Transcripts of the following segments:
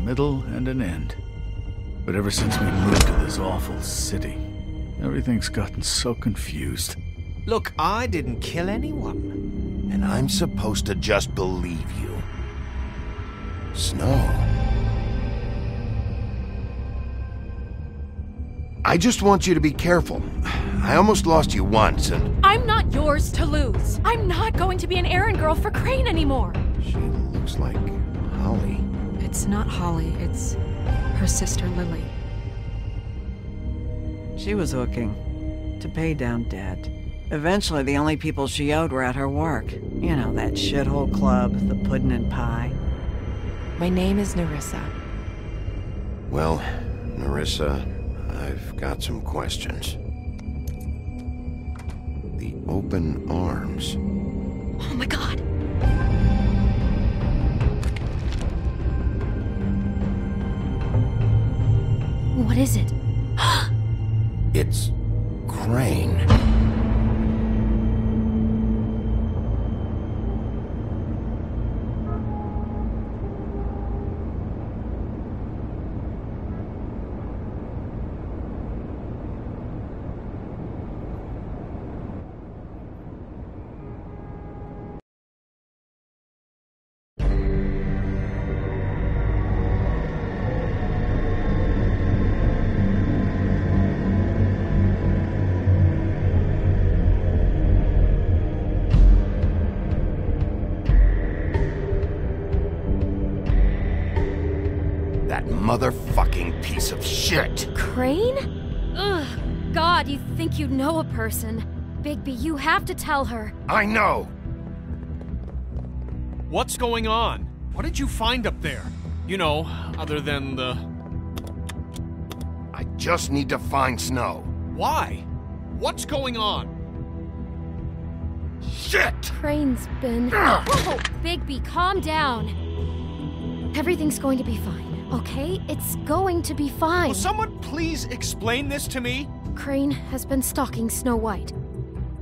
middle and an end. But ever since we moved to this awful city, everything's gotten so confused. Look, I didn't kill anyone. And I'm supposed to just believe you. Snow. I just want you to be careful. I almost lost you once, and... I'm not yours to lose. I'm not going to be an errand girl for Crane anymore. She looks like Holly. It's not Holly, it's her sister Lily. She was hooking to pay down debt. Eventually, the only people she owed were at her work. You know, that shithole club, the Puddin' and Pie. My name is Nerissa. Well, Nerissa, I've got some questions. The open arms. Oh my god. What is it? It's Crane. That motherfucking piece of shit! Crane? Ugh. God, you think you know a person. Bigby, you have to tell her. I know! What's going on? What did you find up there? You know, other than the... I just need to find Snow. Why? What's going on? Shit! Crane's been... Whoa! Bigby, calm down. Everything's going to be fine, okay? It's going to be fine. Will someone please explain this to me? Crane has been stalking Snow White.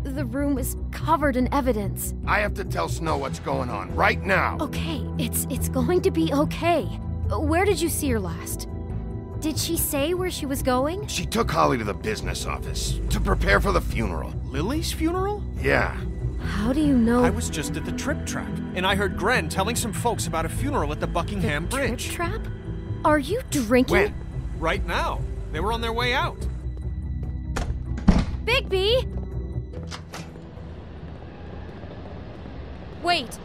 The room is covered in evidence. I have to tell Snow what's going on, right now! Okay, it's going to be okay. Where did you see her last? Did she say where she was going? She took Holly to the business office to prepare for the funeral. Lily's funeral? Yeah. How do you know? I was just at the Trip Trap, and I heard Gren telling some folks about a funeral at the Buckingham Bridge. Trip Trap? Are you drinking? When? Right now. They were on their way out. Bigby! Wait.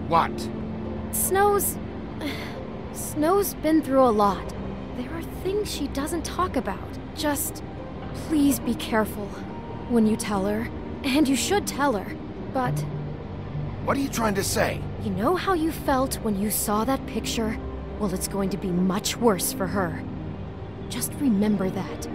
What? Snow's been through a lot. There are things she doesn't talk about. Just please be careful when you tell her. And you should tell her. But What are you trying to say? you know how you felt when you saw that picture? Well, it's going to be much worse for her. Just remember that.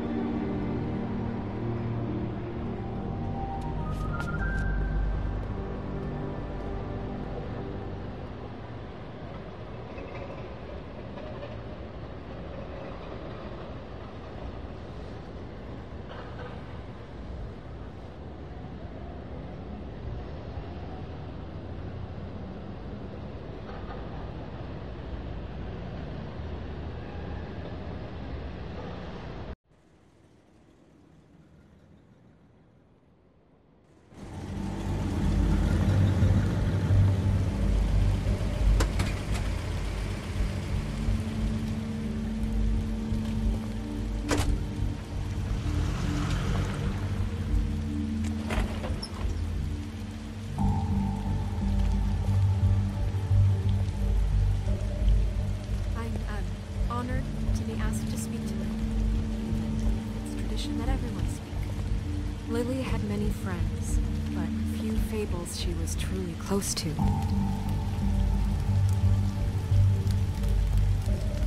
Honored to be asked to speak to him. It's tradition that everyone speak. Lily had many friends, but few fables she was truly close to.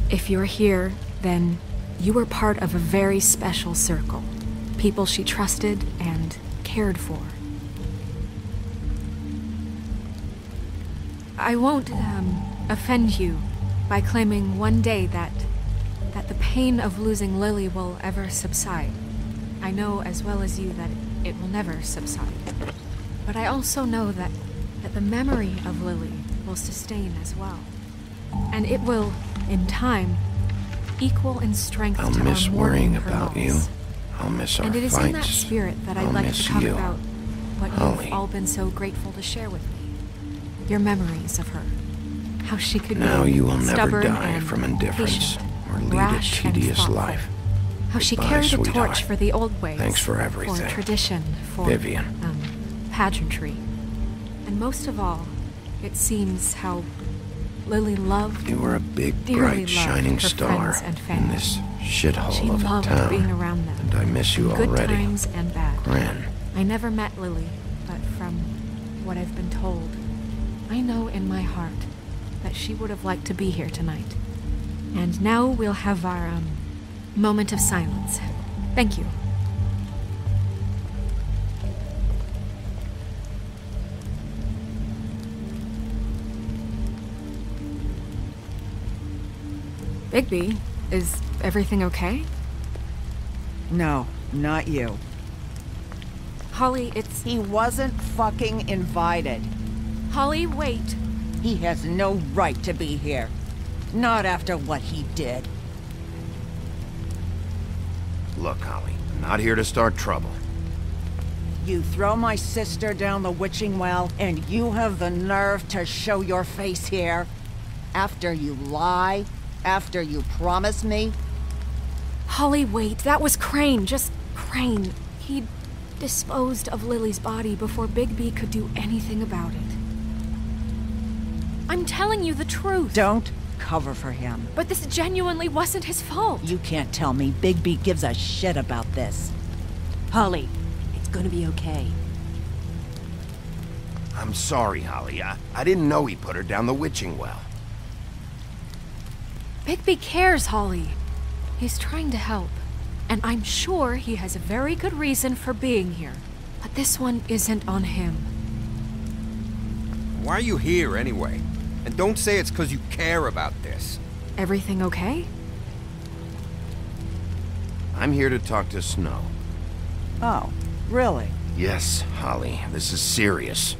If you're here, then you were part of a very special circle. People she trusted and cared for. I won't, offend you by claiming one day that the pain of losing Lily will ever subside. I know as well as you that it will never subside. But I also know that that the memory of Lily will sustain as well. And it will, in time, equal in strength I'll to our miss worrying mourning her about you. loss. I'll miss our And it is fights. in that spirit that I'd I'll like to miss talk you. about what Holly. you've all been so grateful to share with me. Your memories of her. How she could Now be you will never stubborn die and from indifference patient, or lead a rash and tedious thoughtful. life. How she Goodbye, carried a sweetheart. torch for the old ways. Thanks for everything. For tradition, for Vivian. pageantry. And most of all, it seems how Lily loved, You were a big, dearly bright, loved shining her star friends and in family. this shithole She of a loved town. being around them. And I miss you Good already. times and bad. Gran. I never met Lily, but from what I've been told, I know in my heart that she would have liked to be here tonight. And now we'll have our, moment of silence. Thank you. Bigby, is everything okay? No, not you. Holly, it's... He wasn't fucking invited. Holly, wait. He has no right to be here. Not after what he did. Look, Holly, I'm not here to start trouble. You throw my sister down the witching well, and you have the nerve to show your face here? After you lie? After you promise me? Holly, wait. That was Crane. Just Crane. He disposed of Lily's body before Bigby could do anything about it. I'm telling you the truth. Don't cover for him. But this genuinely wasn't his fault. You can't tell me Bigby gives a shit about this. Holly, it's gonna be okay. I'm sorry, Holly. I didn't know he put her down the witching well. Bigby cares, Holly. He's trying to help. And I'm sure he has a very good reason for being here. But this one isn't on him. Why are you here anyway? And don't say it's because you care about this. Everything okay? I'm here to talk to Snow. Oh, really? Yes, Holly, this is serious.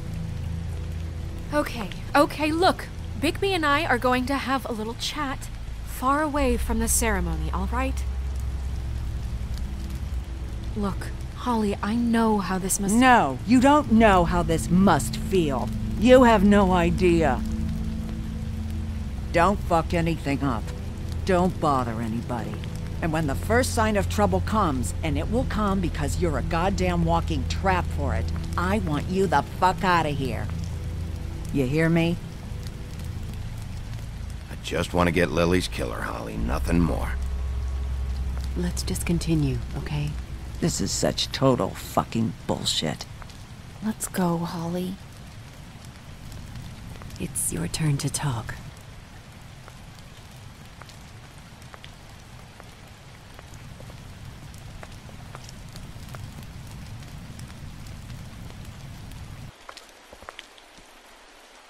Okay, look. Bigby and I are going to have a little chat far away from the ceremony, all right? Look, Holly, I know how this must... No, you don't know how this must feel. You have no idea. Don't fuck anything up. Don't bother anybody. And when the first sign of trouble comes, and it will come because you're a goddamn walking trap for it, I want you the fuck out of here. You hear me? I just want to get Lily's killer, Holly, nothing more. Let's just continue, okay? This is such total fucking bullshit. Let's go, Holly. It's your turn to talk.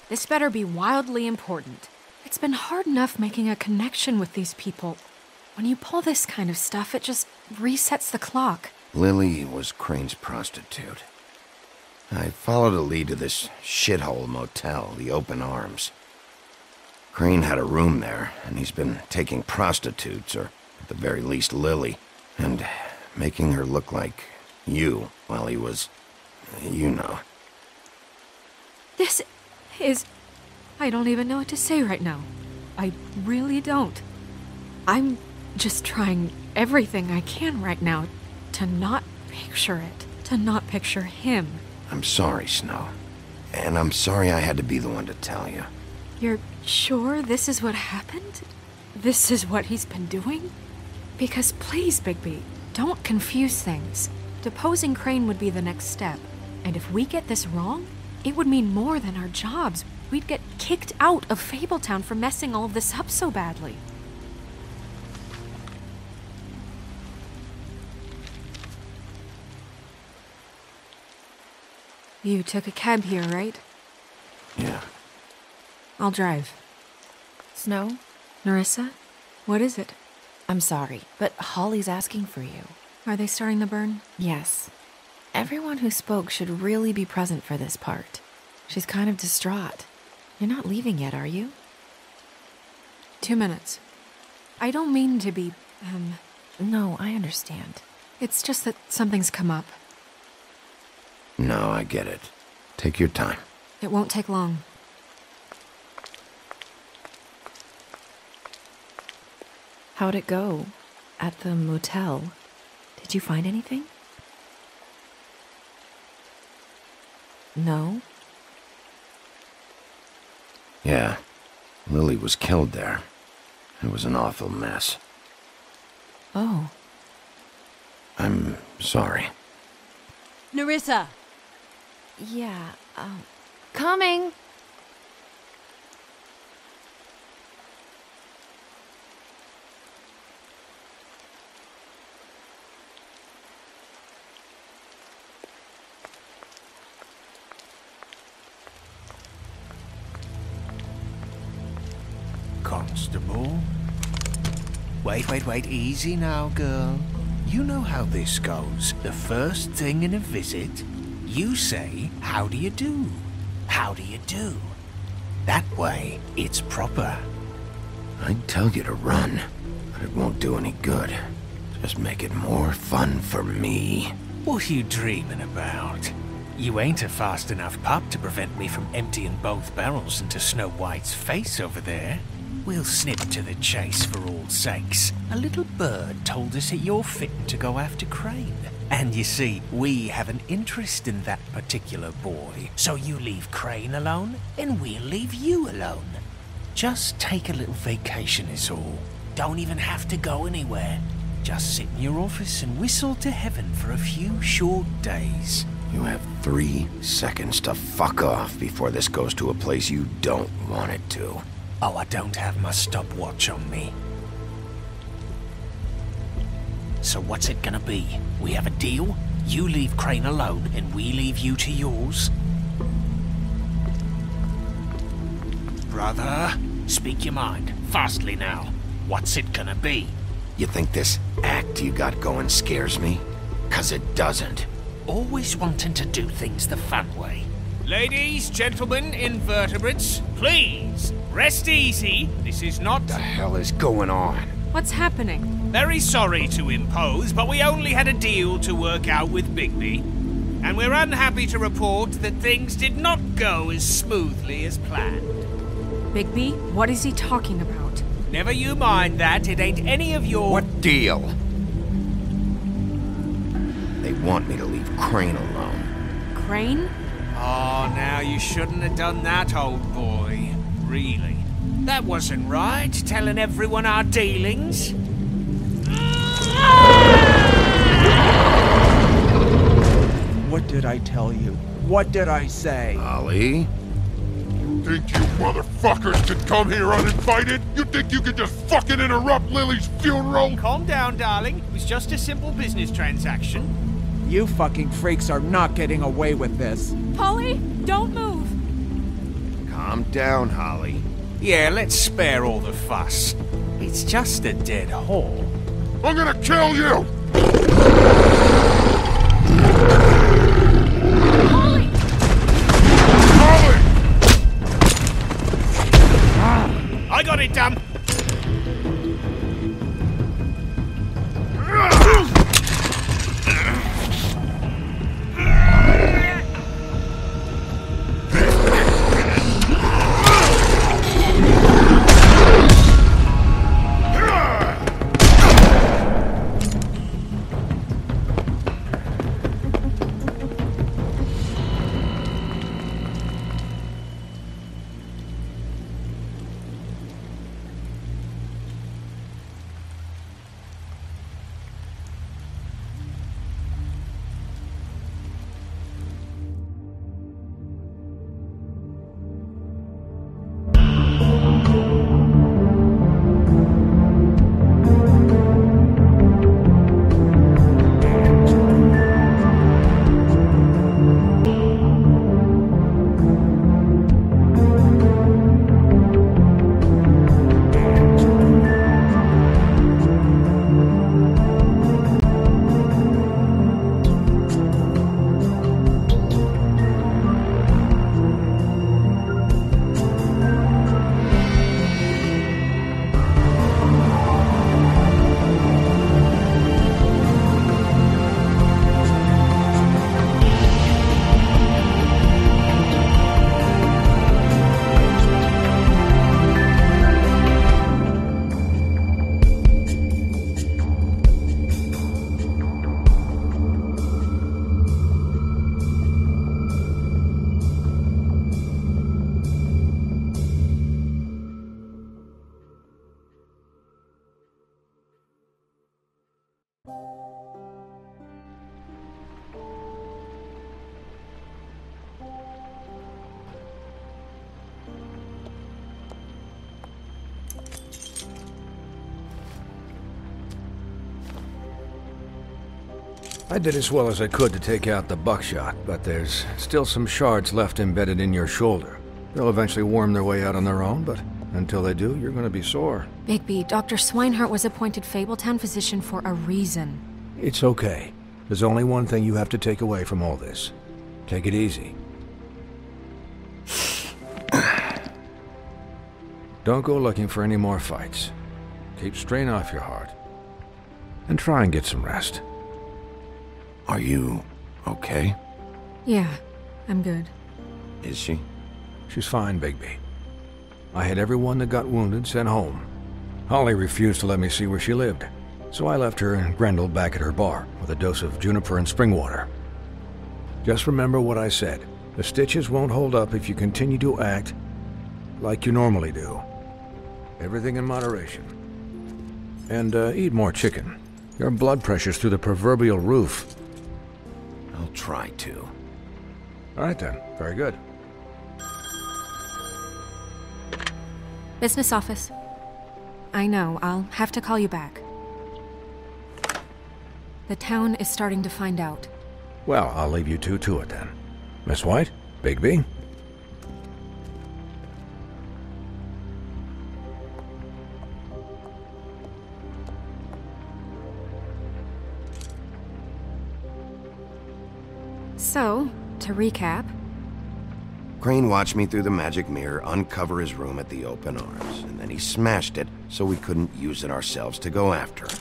This better be wildly important. It's been hard enough making a connection with these people. When you pull this kind of stuff, it just resets the clock. Lily was Crane's prostitute. I followed a lead to this shithole motel, the Open Arms. Crane had a room there, and he's been taking prostitutes, or at the very least Lily, and making her look like you while he was, you know. This is... I don't even know what to say right now. I really don't. I'm just trying everything I can right now to not picture it, to not picture him. I'm sorry, Snow. And I'm sorry I had to be the one to tell you. You're sure this is what happened? This is what he's been doing? Because please, Bigby, don't confuse things. Deposing Crane would be the next step. And if we get this wrong, it would mean more than our jobs. We'd get kicked out of Fabletown for messing all of this up so badly. You took a cab here, right? Yeah. I'll drive. Snow? Nerissa? What is it? I'm sorry, but Holly's asking for you. Are they starting the burn? Yes. Everyone who spoke should really be present for this part. She's kind of distraught. You're not leaving yet, are you? 2 minutes. I don't mean to be, No, I understand. It's just that something's come up. No, I get it. Take your time. It won't take long. How'd it go? At the motel? Did you find anything? No? Yeah. Lily was killed there. It was an awful mess. Oh. I'm sorry. Nerissa! Yeah, coming! Constable? Wait, easy now, girl. You know how this goes. The first thing in a visit, you say, how do you do? How do you do? That way, it's proper. I'd tell you to run, but it won't do any good. Just make it more fun for me. What are you dreaming about? You ain't a fast enough pup to prevent me from emptying both barrels into Snow White's face over there. We'll snip to the chase for all sakes. A little bird told us that you're fitting to go after Crane. And you see, we have an interest in that particular boy. So you leave Crane alone, and we'll leave you alone. Just take a little vacation is all. Don't even have to go anywhere. Just sit in your office and whistle to heaven for a few short days. You have 3 seconds to fuck off before this goes to a place you don't want it to. Oh, I don't have my stopwatch on me. So what's it gonna be? We have a deal? You leave Crane alone, and we leave you to yours? Brother, speak your mind. Fastly now. What's it gonna be? You think this act you got going scares me? 'Cause it doesn't. Always wanting to do things the fun way. Ladies, gentlemen, invertebrates, please, rest easy. This is not... The hell is going on? What's happening? Very sorry to impose, but we only had a deal to work out with Bigby. And we're unhappy to report that things did not go as smoothly as planned. Bigby, what is he talking about? Never you mind that, it ain't any of your... What deal? They want me to leave Crane alone. Crane? Oh, now you shouldn't have done that, old boy. Really. That wasn't right, telling everyone our dealings. What did I tell you? What did I say? Ollie? Think you motherfuckers could come here uninvited? You think you could just fucking interrupt Lily's funeral? Calm down, darling. It was just a simple business transaction. You fucking freaks are not getting away with this. Polly, don't move! Calm down, Holly. Yeah, let's spare all the fuss. It's just a dead hole. I'm gonna kill you! Polly! Holly! I got it, damn! I did as well as I could to take out the buckshot, but there's still some shards left embedded in your shoulder. They'll eventually worm their way out on their own, but until they do, you're gonna be sore. Bigby, Dr. Swinehart was appointed Fabletown physician for a reason. It's okay. There's only one thing you have to take away from all this. Take it easy. Don't go looking for any more fights. Keep strain off your heart. And try and get some rest. Are you okay? Yeah, I'm good. Is she? She's fine, Bigby. I had everyone that got wounded sent home. Holly refused to let me see where she lived, so I left her and Grendel back at her bar with a dose of juniper and spring water. Just remember what I said. The stitches won't hold up if you continue to act like you normally do. Everything in moderation. And eat more chicken. Your blood pressure's through the proverbial roof. I'll try to. All right then. Very good. Business office. I know, I'll have to call you back. The town is starting to find out. Well, I'll leave you two to it then. Miss White? Bigby? So, to recap... Crane watched me through the magic mirror uncover his room at the open arms, and then he smashed it so we couldn't use it ourselves to go after him.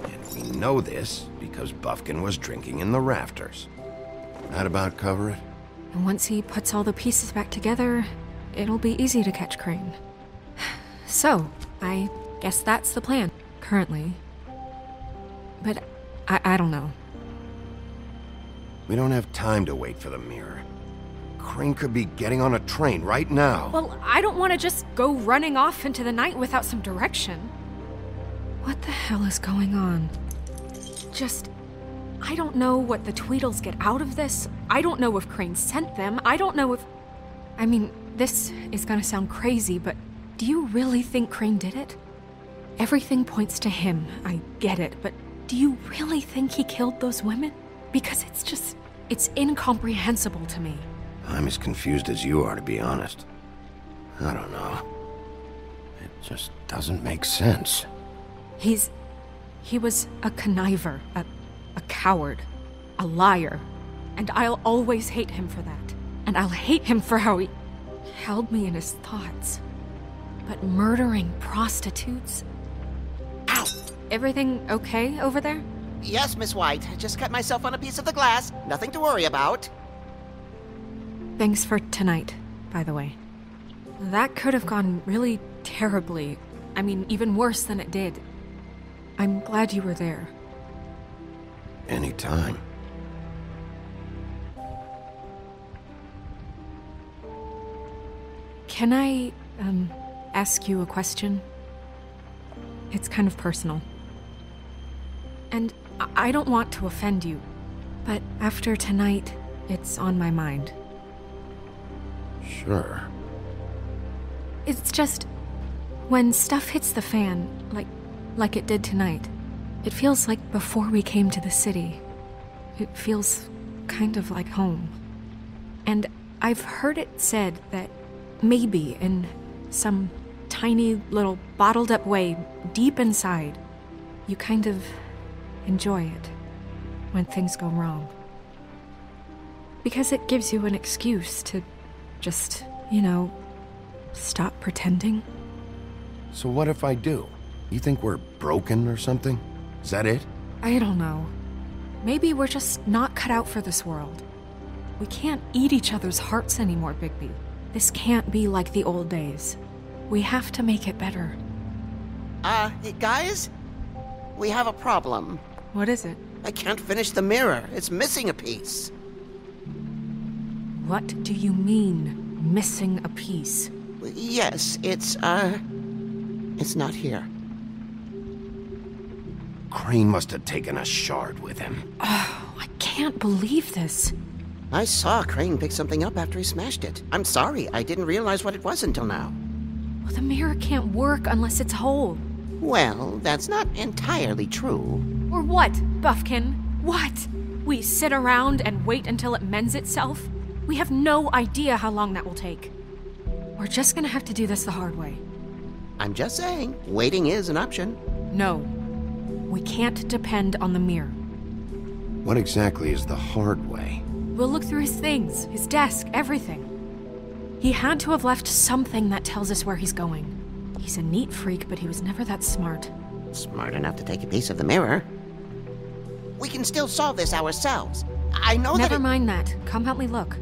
And we know this because Bufkin was drinking in the rafters. That about cover it? And once he puts all the pieces back together, it'll be easy to catch Crane. So, I guess that's the plan, currently. But I don't know. We don't have time to wait for the mirror. Crane could be getting on a train right now. Well, I don't want to just go running off into the night without some direction. What the hell is going on? I don't know what the Tweedles get out of this. I don't know if Crane sent them. I don't know if... I mean, this is gonna sound crazy, but do you really think Crane did it? Everything points to him, I get it, but do you really think he killed those women? Because it's incomprehensible to me. I'm as confused as you are, to be honest. I don't know. It just doesn't make sense. He was a conniver, a coward, a liar, and I'll always hate him for that. And I'll hate him for how he held me in his thoughts. But murdering prostitutes? Ow! Everything okay over there? Yes, Miss White. I just cut myself on a piece of the glass. Nothing to worry about. Thanks for tonight, by the way. That could have gone really terribly. I mean, even worse than it did. I'm glad you were there. Anytime. Can I, ask you a question? It's kind of personal. And I don't want to offend you, but after tonight, it's on my mind. Sure. It's just, when stuff hits the fan, like it did tonight, it feels like before we came to the city. It feels kind of like home. And I've heard it said that maybe in some tiny little bottled up way deep inside, you kind of enjoy it when things go wrong. Because it gives you an excuse to just, stop pretending. So what if I do? You think we're broken or something? Is that it? I don't know. Maybe we're just not cut out for this world. We can't eat each other's hearts anymore, Bigby. This can't be like the old days. We have to make it better. Guys? We have a problem. What is it? I can't finish the mirror. It's missing a piece. What do you mean, missing a piece? Yes, it's not here. Crane must have taken a shard with him. Oh, I can't believe this. I saw Crane pick something up after he smashed it. I'm sorry, I didn't realize what it was until now. Well, the mirror can't work unless it's whole. Well, that's not entirely true. Or what, Bufkin? What? We sit around and wait until it mends itself? We have no idea how long that will take. We're just gonna have to do this the hard way. I'm just saying, waiting is an option. No. We can't depend on the mirror. What exactly is the hard way? We'll look through his things, his desk, everything. He had to have left something that tells us where he's going. He's a neat freak, but he was never that smart. Smart enough to take a piece of the mirror. We can still solve this ourselves. I know that. Never mind that. Come help me look.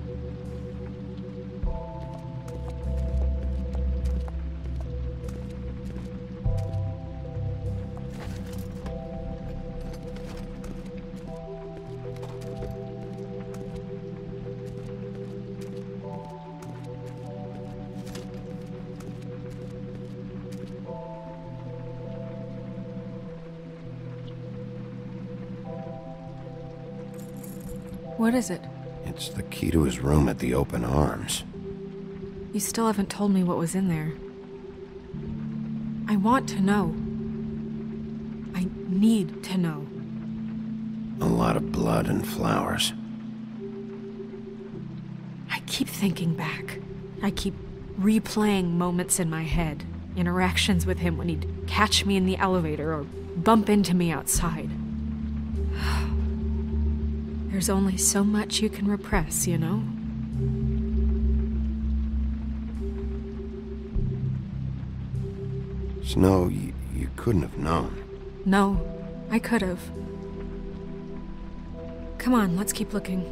What is it? It's the key to his room at the Open Arms. You still haven't told me what was in there. I want to know. I need to know. A lot of blood and flowers. I keep thinking back. I keep replaying moments in my head. Interactions with him when he'd catch me in the elevator or bump into me outside. There's only so much you can repress, you know? Snow, you couldn't have known. No, I could have. Come on, let's keep looking.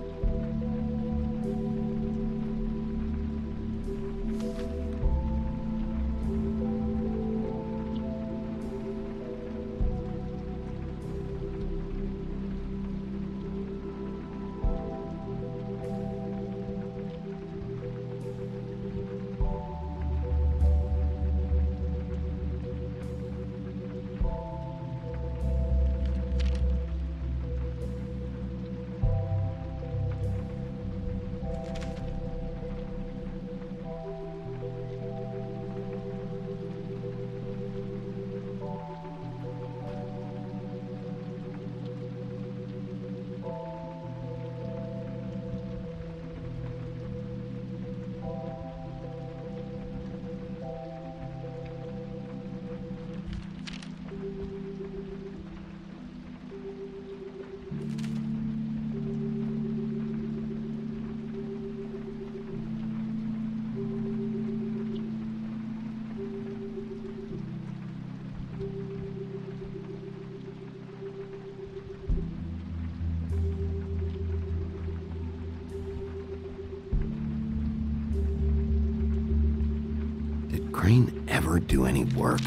Did Crane ever do any work?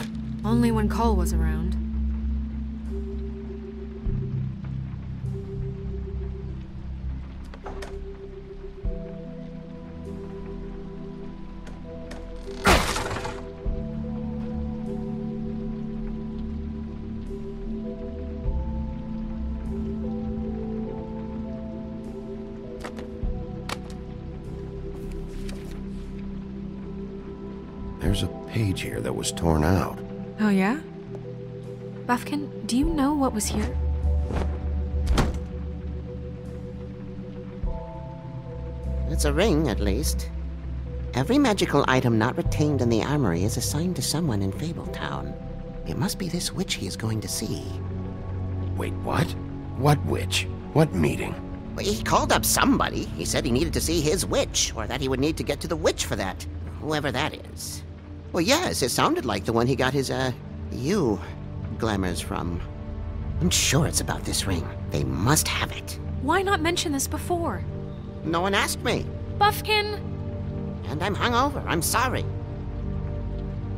Only when Cole was around. There's a page here that was torn out. Oh, yeah? Buffkin, do you know what was here? It's a ring, at least. Every magical item not retained in the armory is assigned to someone in Fabletown. It must be this witch he is going to see. Wait, what? What witch? What meeting? Well, he called up somebody. He said he needed to see his witch, or that he would need to get to the witch for that. Whoever that is. Well, yes, it sounded like the one he got his, glamours from. I'm sure it's about this ring. They must have it. Why not mention this before? No one asked me. Buffkin! And I'm hungover. I'm sorry.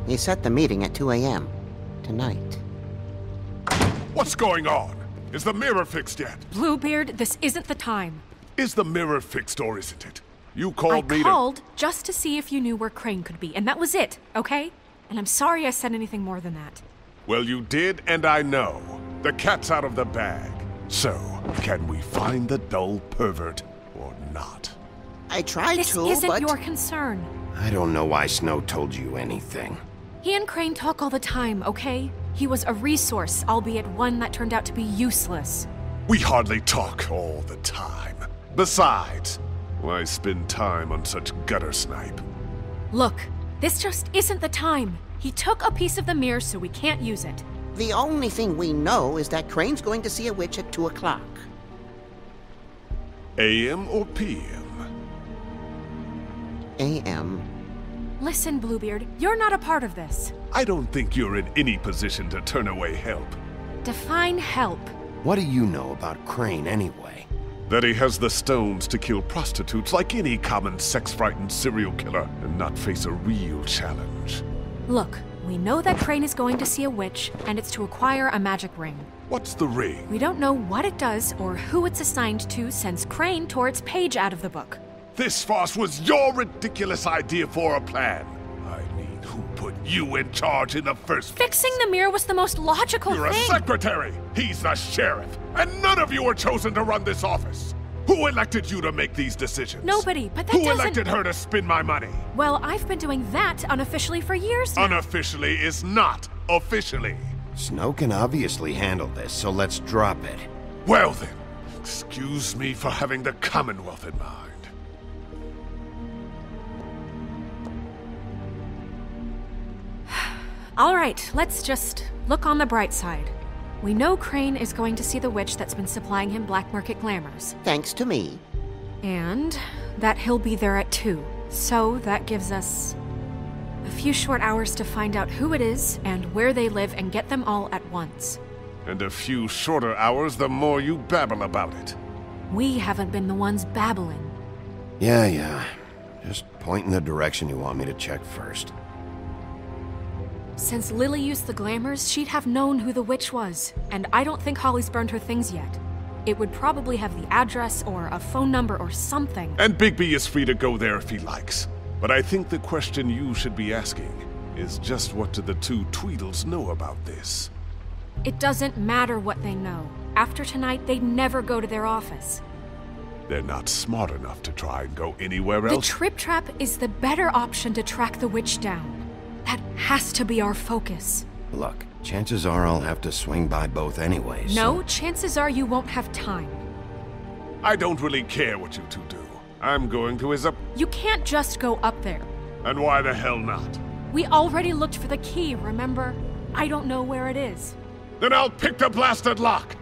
He set the meeting at 2 a.m. tonight. What's going on? Is the mirror fixed yet? Bluebeard, this isn't the time. Is the mirror fixed or isn't it? You called me I called just to see if you knew where Crane could be, and that was it, okay? And I'm sorry I said anything more than that. Well, you did, and I know. The cat's out of the bag. So, can we find the dull pervert or not? I tried this to, isn't but... your concern. I don't know why Snow told you anything. He and Crane talk all the time, okay? He was a resource, albeit one that turned out to be useless. We hardly talk all the time. Besides, why spend time on such gutter snipe? Look, this just isn't the time. He took a piece of the mirror, so we can't use it. The only thing we know is that Crane's going to see a witch at 2 o'clock. AM or PM? AM. Listen, Bluebeard, you're not a part of this. I don't think you're in any position to turn away help. Define help. What do you know about Crane anyway? That he has the stones to kill prostitutes like any common sex-frightened serial killer and not face a real challenge. Look, we know that Crane is going to see a witch, and it's to acquire a magic ring. What's the ring? We don't know what it does or who it's assigned to since Crane tore its page out of the book. This farce was your ridiculous idea for a plan. I mean, who put you in charge in the first place? Fixing the mirror was the most logical You're thing. a secretary! He's the sheriff! And none of you were chosen to run this office! Who elected you to make these decisions? Nobody, but that Who doesn't... elected her to spend my money? Well, I've been doing that unofficially for years now. Unofficially is not officially. Snow can obviously handle this, so let's drop it. Well then, excuse me for having the Commonwealth in mind. All right, let's just look on the bright side. We know Crane is going to see the witch that's been supplying him black market glamours. Thanks to me. And that he'll be there at 2. So that gives us a few short hours to find out who it is and where they live and get them all at once. And a few shorter hours the more you babble about it. We haven't been the ones babbling. Yeah. Just point in the direction you want me to check first. Since Lily used the glamours, she'd have known who the witch was, and I don't think Holly's burned her things yet. It would probably have the address or a phone number or something. And Bigby is free to go there if he likes. But I think the question you should be asking is just what do the two Tweedles know about this? It doesn't matter what they know. After tonight, they'd never go to their office. They're not smart enough to try and go anywhere The else. Trip Trap is the better option to track the witch down. That has to be our focus. Look, chances are I'll have to swing by both anyways. No, chances are you won't have time. I don't really care what you two do. I'm going to his up... You can't just go up there. And why the hell not? We already looked for the key, remember? I don't know where it is. Then I'll pick the blasted lock!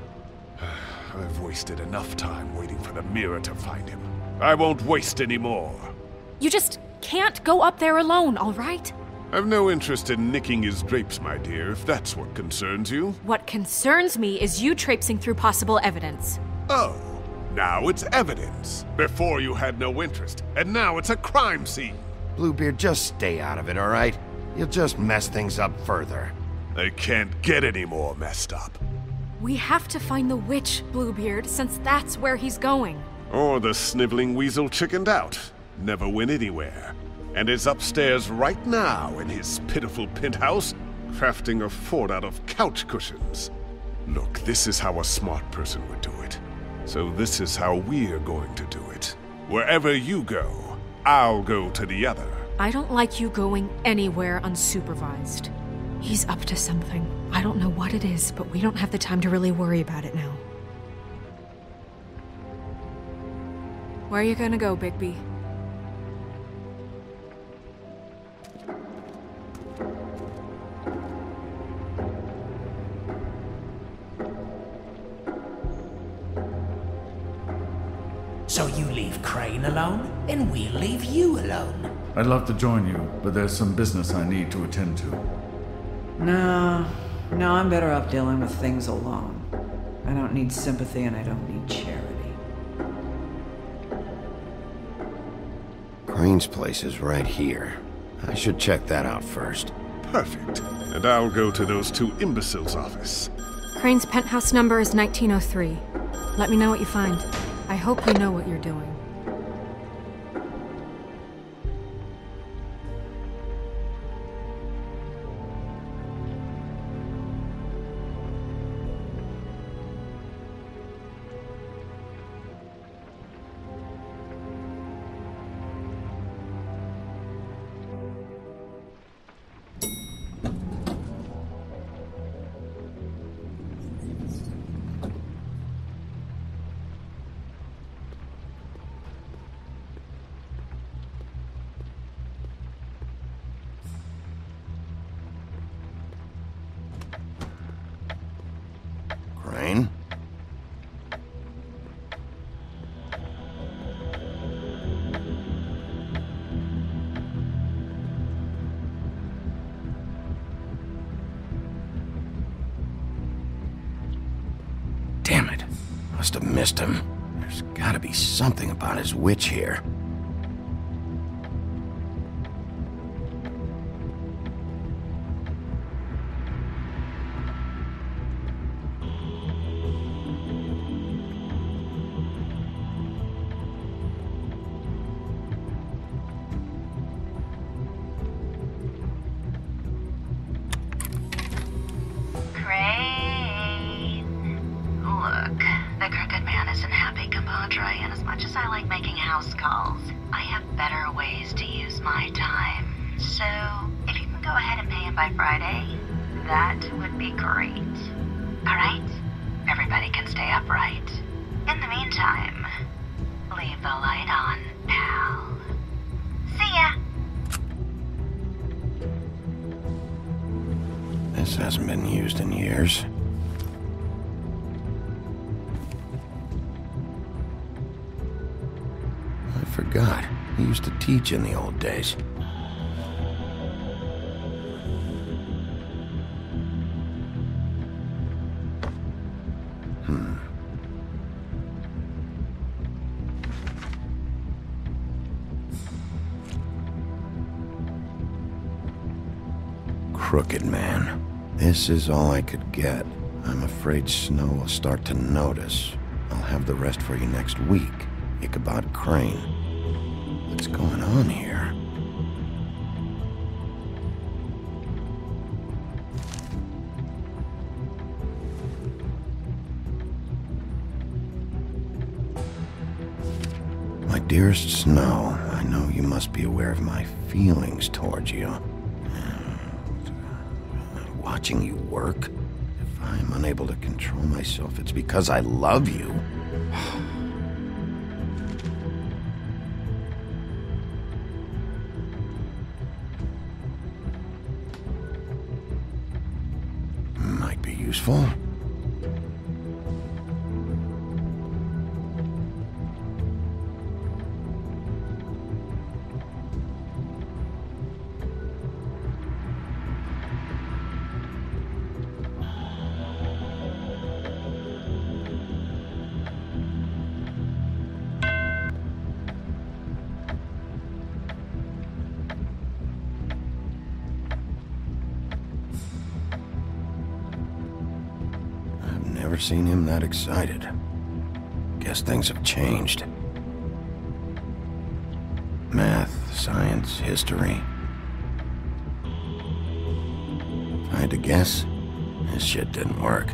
I've wasted enough time waiting for the mirror to find him. I won't waste any more. You just can't go up there alone, all right? I've no interest in nicking his drapes, my dear, if that's what concerns you. What concerns me is you traipsing through possible evidence. Oh, now it's evidence. Before you had no interest, and now it's a crime scene. Bluebeard, just stay out of it, all right? You'll just mess things up further. They can't get any more messed up. We have to find the witch, Bluebeard, since that's where he's going. Or the sniveling weasel chickened out, never went anywhere, and is upstairs right now in his pitiful penthouse, crafting a fort out of couch cushions. Look, this is how a smart person would do it. So this is how we're going to do it. Wherever you go, I'll go to the other. I don't like you going anywhere unsupervised. He's up to something. I don't know what it is, but we don't have the time to really worry about it now. Where are you gonna go, Bigby? So you leave Crane alone, and we'll leave you alone. I'd love to join you, but there's some business I need to attend to. No, I'm better off dealing with things alone. I don't need sympathy and I don't need charity. Crane's place is right here. I should check that out first. Perfect. And I'll go to those two imbeciles' office. Crane's penthouse number is 1903. Let me know what you find. I hope you know what you're doing. Must have missed him. There's gotta be something about his witch here. This hasn't been used in years. I forgot. He used to teach in the old days. Crooked Man. This is all I could get. I'm afraid Snow will start to notice. I'll have the rest for you next week. Ichabod Crane. What's going on here? My dearest Snow, I know you must be aware of my feelings towards you. Watching you work, if I'm unable to control myself, it's because I love you. Might be useful. Never seen him that excited. Guess things have changed. Math, science, history. If I had to guess, this shit didn't work.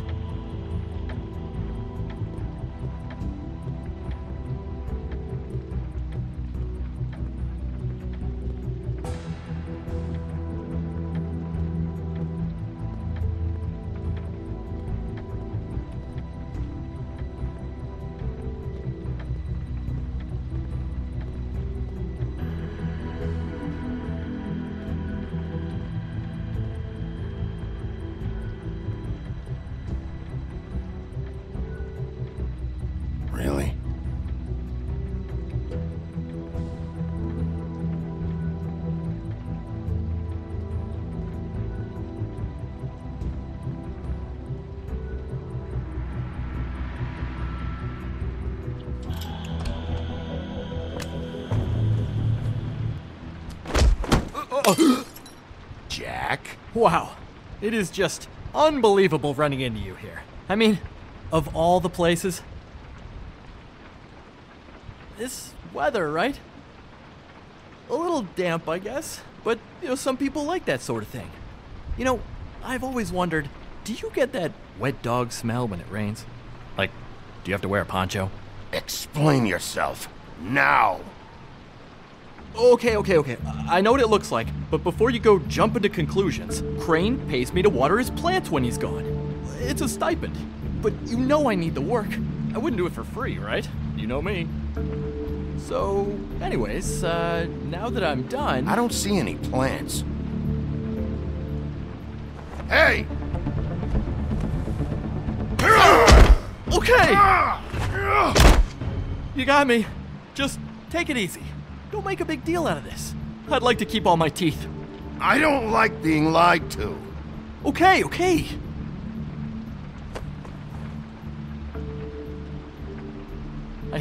Really? Jack? Wow. It is just unbelievable running into you here. I mean, of all the places. This weather, right? A little damp, I guess. But, some people like that sort of thing. I've always wondered, do you get that wet dog smell when it rains? Like, do you have to wear a poncho? Explain yourself. Now! Okay. I know what it looks like, but before you go jump into conclusions, Crane pays me to water his plants when he's gone. It's a stipend. But I need the work. I wouldn't do it for free, right? You know me. So, anyways, now that I'm done... I don't see any plants. Hey! Okay! You got me. Just take it easy. Don't make a big deal out of this. I'd like to keep all my teeth. I don't like being lied to. Okay.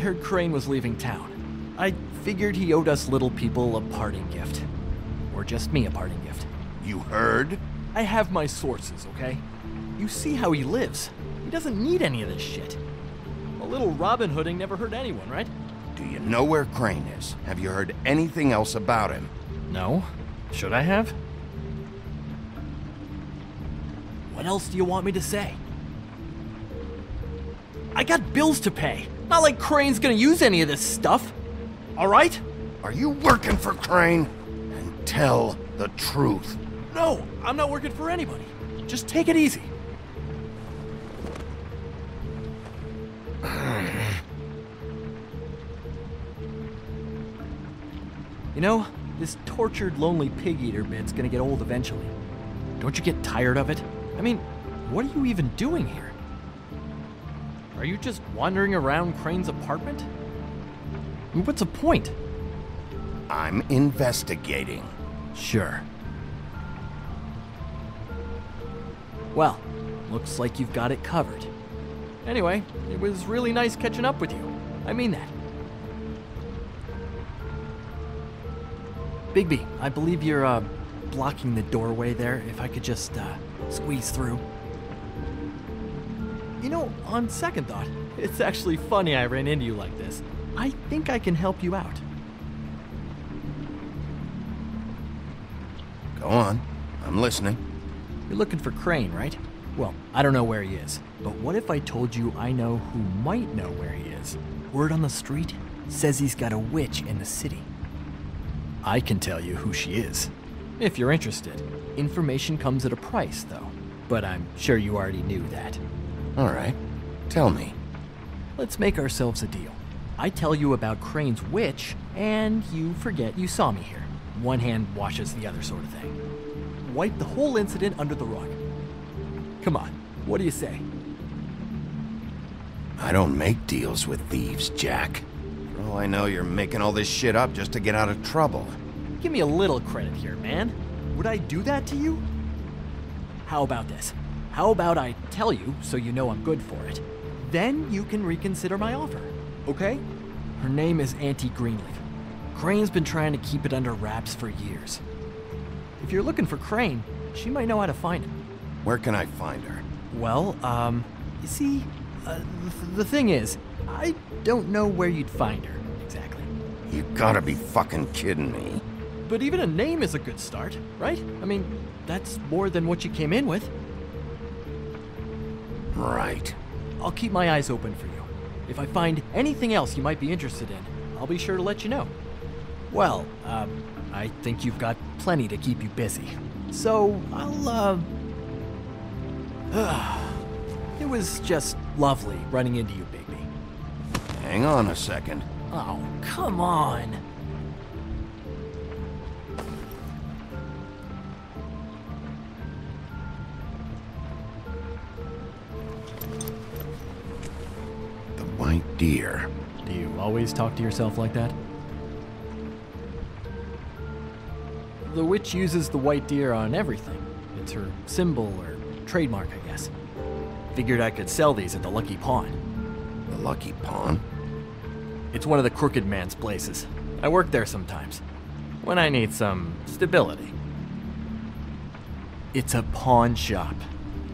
heard Crane was leaving town. I figured he owed us little people a parting gift. Or just me a parting gift. You heard? I have my sources, okay? You see how he lives. He doesn't need any of this shit. A little Robin Hooding never hurt anyone, right? Do you know where Crane is? Have you heard anything else about him? No. Should I have? What else do you want me to say? I got bills to pay. Not like Crane's gonna use any of this stuff. Alright? Are you working for Crane? And tell the truth. No, I'm not working for anybody. Just take it easy. You know, this tortured, lonely pig-eater bit's gonna get old eventually. Don't you get tired of it? I mean, what are you even doing here? Are you just wandering around Crane's apartment? I mean, what's the point? I'm investigating. Sure. Well, looks like you've got it covered. Anyway, it was really nice catching up with you. I mean that. Bigby, I believe you're, blocking the doorway there. If I could just, squeeze through. You know, on second thought, it's actually funny I ran into you like this. I think I can help you out. Go on. I'm listening. You're looking for Crane, right? Well, I don't know where he is, but what if I told you I know who might know where he is? Word on the street says he's got a witch in the city. I can tell you who she is, if you're interested. Information comes at a price, though, but I'm sure you already knew that. All right. Tell me. Let's make ourselves a deal. I tell you about Crane's witch, and you forget you saw me here. One hand washes the other sort of thing. Wipe the whole incident under the rug. Come on, what do you say? I don't make deals with thieves, Jack. For all I know, you're making all this shit up just to get out of trouble. Give me a little credit here, man. Would I do that to you? How about this? How about I tell you so you know I'm good for it? Then you can reconsider my offer, okay? Her name is Auntie Greenleaf. Crane's been trying to keep it under wraps for years. If you're looking for Crane, she might know how to find him. Where can I find her? Well, you see, the thing is, I don't know where you'd find her, exactly. You gotta be fucking kidding me. But even a name is a good start, right? I mean, that's more than what you came in with. Right. I'll keep my eyes open for you. If I find anything else you might be interested in, I'll be sure to let you know. Well, I think you've got plenty to keep you busy. So, it was just lovely running into you, Bigby. Hang on a second. Oh, come on. The white deer. Do you always talk to yourself like that? The witch uses the white deer on everything. It's her symbol or trademark, I guess. Figured I could sell these at the Lucky Pawn. The Lucky Pawn? It's one of the crooked man's places. I work there sometimes, when I need some stability. It's a pawn shop.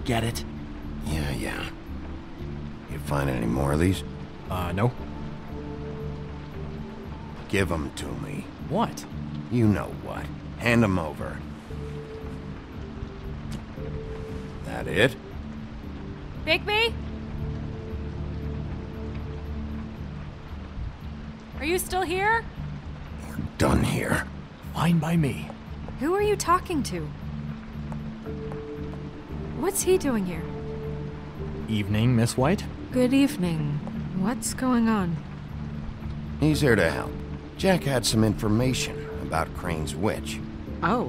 Get it? Yeah. You find any more of these? No. Give them to me. What? You know what. Hand them over. That it? Bigby? Are you still here? We're done here. Fine by me. Who are you talking to? What's he doing here? Evening, Miss White. Good evening. What's going on? He's here to help. Jack had some information about Crane's witch. Oh.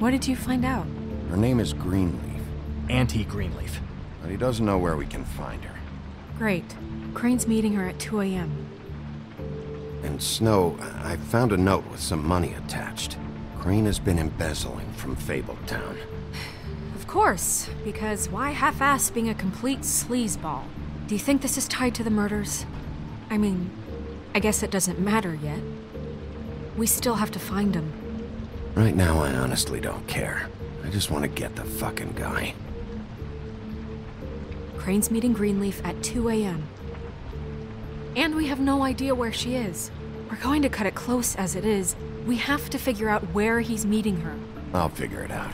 What did you find out? Her name is Greenleaf. Auntie Greenleaf. But he doesn't know where we can find her. Great. Crane's meeting her at 2 a.m. And Snow, I found a note with some money attached. Crane has been embezzling from Fabletown. Of course, because why half-ass being a complete sleazeball? Do you think this is tied to the murders? I mean, I guess it doesn't matter yet. We still have to find him. Right now, I honestly don't care. I just want to get the fucking guy. Crane's meeting Greenleaf at 2 a.m. And we have no idea where she is. We're going to cut it close as it is. We have to figure out where he's meeting her. I'll figure it out.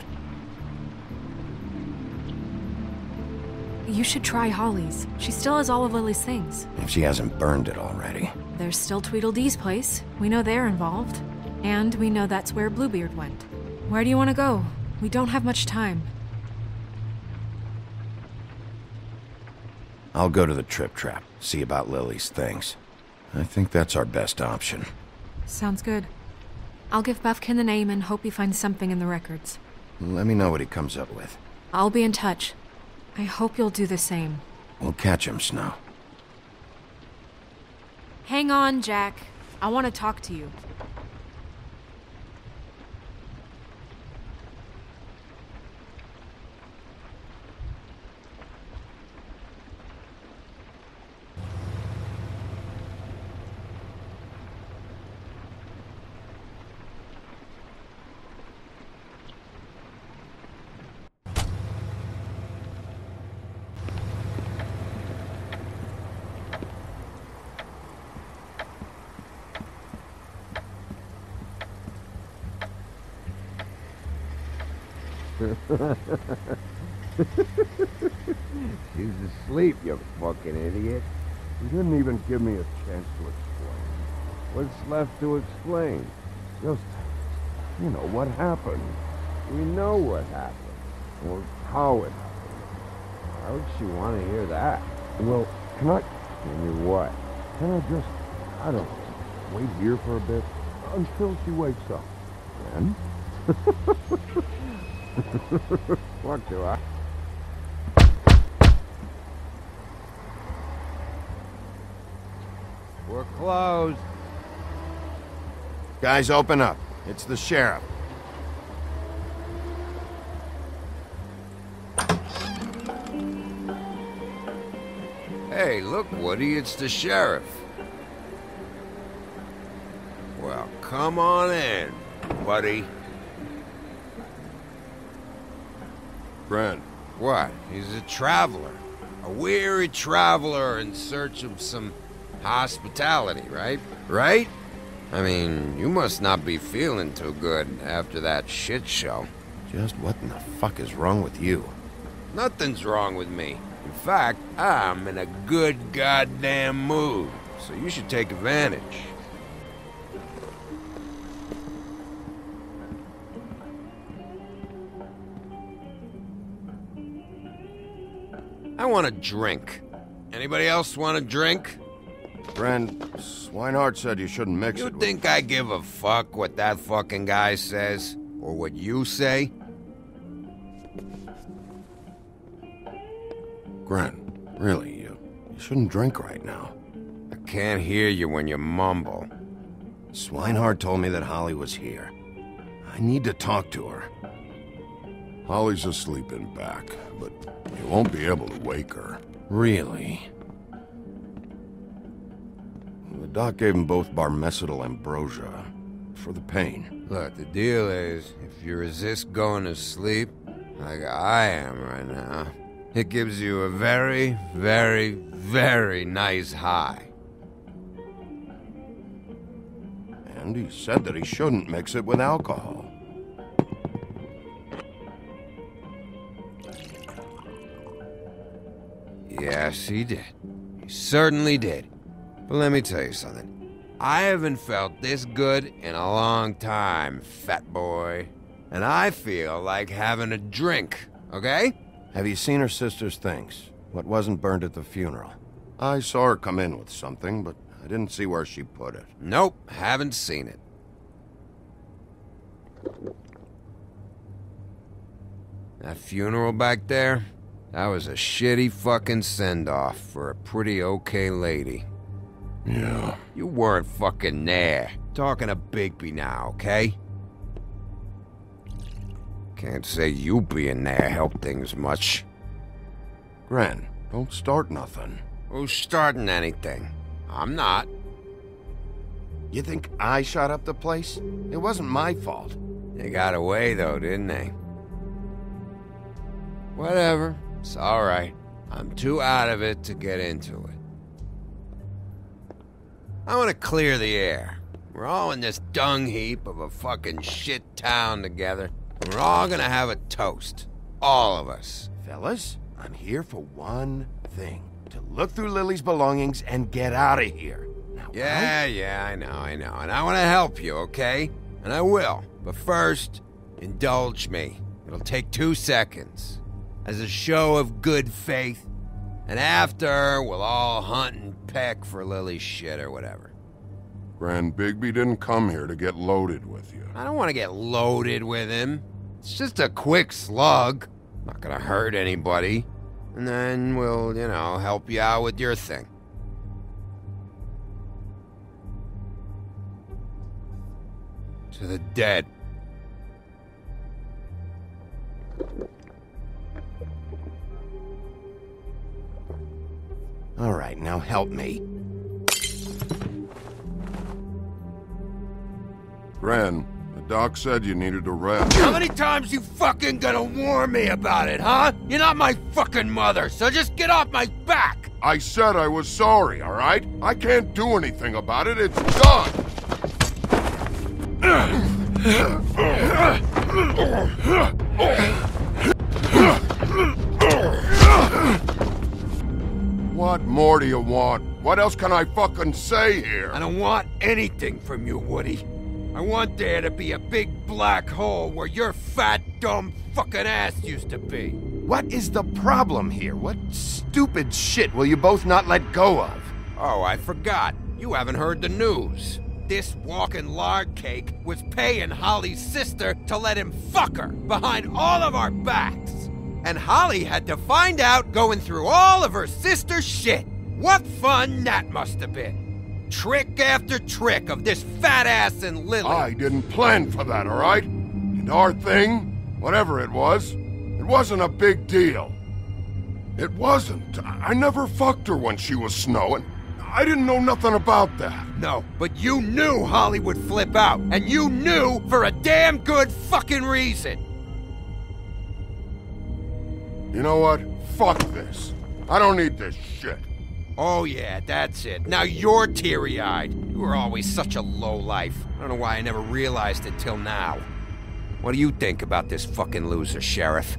You should try Holly's. She still has all of Lily's things. If she hasn't burned it already. There's still Tweedledee's place. We know they're involved. And we know that's where Bluebeard went. Where do you want to go? We don't have much time. I'll go to the Trip Trap, see about Lily's things. I think that's our best option. Sounds good. I'll give Buffkin the name and hope he finds something in the records. Let me know what he comes up with. I'll be in touch. I hope you'll do the same. We'll catch him, Snow. Hang on, Jack. I want to talk to you. She's asleep, you fucking idiot. You didn't even give me a chance to explain. What's left to explain? Just, you know, what happened. We know what happened. Or how it happened. Why would she want to hear that? Well, can I... Can you what? Can I just, I don't know, wait here for a bit? Until she wakes up. Then? What do I... We're closed. Guys, open up. It's the sheriff. Hey, look, Woody, it's the sheriff. Well, come on in, buddy. Brent. What? He's a traveler. A weary traveler in search of some hospitality, right? Right? I mean, you must not be feeling too good after that shit show. Just what in the fuck is wrong with you? Nothing's wrong with me. In fact, I'm in a good goddamn mood, so you should take advantage. I want a drink. Anybody else want a drink? Friend, Swinehart said you shouldn't mix it You with... think I give a fuck what that fucking guy says? Or what you say? Gren, really, you shouldn't drink right now. I can't hear you when you mumble. Swinehart told me that Holly was here. I need to talk to her. Holly's asleep in back, but you won't be able to wake her. Really? The doc gave them both Barmecidal ambrosia for the pain. Look, the deal is, if you resist going to sleep, like I am right now, it gives you a very, very, very nice high. And he said that he shouldn't mix it with alcohol. Yes, he did. He certainly did. But let me tell you something. I haven't felt this good in a long time, fat boy. And I feel like having a drink, okay? Have you seen her sister's things? What wasn't burned at the funeral? I saw her come in with something, but I didn't see where she put it. Nope, haven't seen it. That funeral back there? That was a shitty fucking send-off for a pretty okay lady. Yeah. You weren't fucking there. Talking to Bigby now, okay? Can't say you being there helped things much. Gren, don't start nothing. Who's starting anything? I'm not. You think I shot up the place? It wasn't my fault. They got away, though, didn't they? Whatever. It's all right. I'm too out of it to get into it. I want to clear the air. We're all in this dung heap of a fucking shit town together. We're all gonna have a toast. All of us. Fellas, I'm here for one thing. To look through Lily's belongings and get out of here. Now, Yeah, I know. And I want to help you, okay? And I will. But first, indulge me. It'll take 2 seconds. As a show of good faith. And after, we'll all hunt and peck for Lily's shit or whatever. Grand Bigby didn't come here to get loaded with you. I don't want to get loaded with him. It's just a quick slug. Not gonna hurt anybody. And then we'll, help you out with your thing. To the dead. All right, now help me. Gran, the doc said you needed a rest. How many times you fucking gonna warn me about it, huh? You're not my fucking mother, so just get off my back! I said I was sorry, all right? I can't do anything about it. It's done! What more do you want? What else can I fucking say here? I don't want anything from you, Woody. I want there to be a big black hole where your fat, dumb fucking ass used to be. What is the problem here? What stupid shit will you both not let go of? Oh, I forgot. You haven't heard the news. This walking lard cake was paying Holly's sister to let him fuck her behind all of our backs. And Holly had to find out going through all of her sister's shit. What fun that must have been. Trick after trick of this fat ass and Lily. I didn't plan for that, all right? And our thing, whatever it wasn't a big deal. It wasn't. I never fucked her when she was snowing. I didn't know nothing about that. No, but you knew Holly would flip out. And you knew for a damn good fucking reason. You know what? Fuck this. I don't need this shit. Oh yeah, that's it. Now you're teary-eyed. You were always such a lowlife. I don't know why I never realized it till now. What do you think about this fucking loser, Sheriff?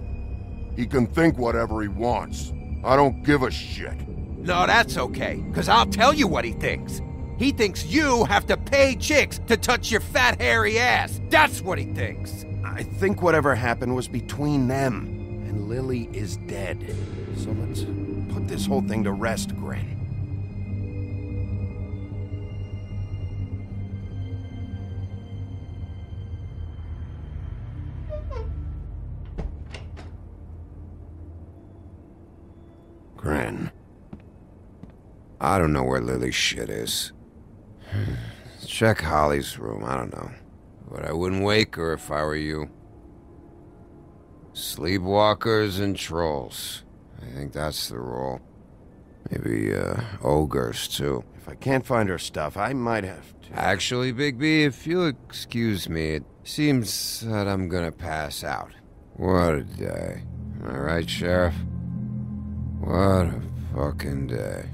He can think whatever he wants. I don't give a shit. No, that's okay, because I'll tell you what he thinks. He thinks you have to pay chicks to touch your fat, hairy ass. That's what he thinks. I think whatever happened was between them. And Lily is dead. So let's put this whole thing to rest, Gren. Gren. I don't know where Lily's shit is. Check Holly's room, I don't know. But I wouldn't wake her if I were you. Sleepwalkers and trolls. I think that's the rule. Maybe, ogres, too. If I can't find her stuff, I might have to... Actually, Bigby, if you'll excuse me, it seems that I'm gonna pass out. What a day. Am I right, Sheriff? What a fucking day.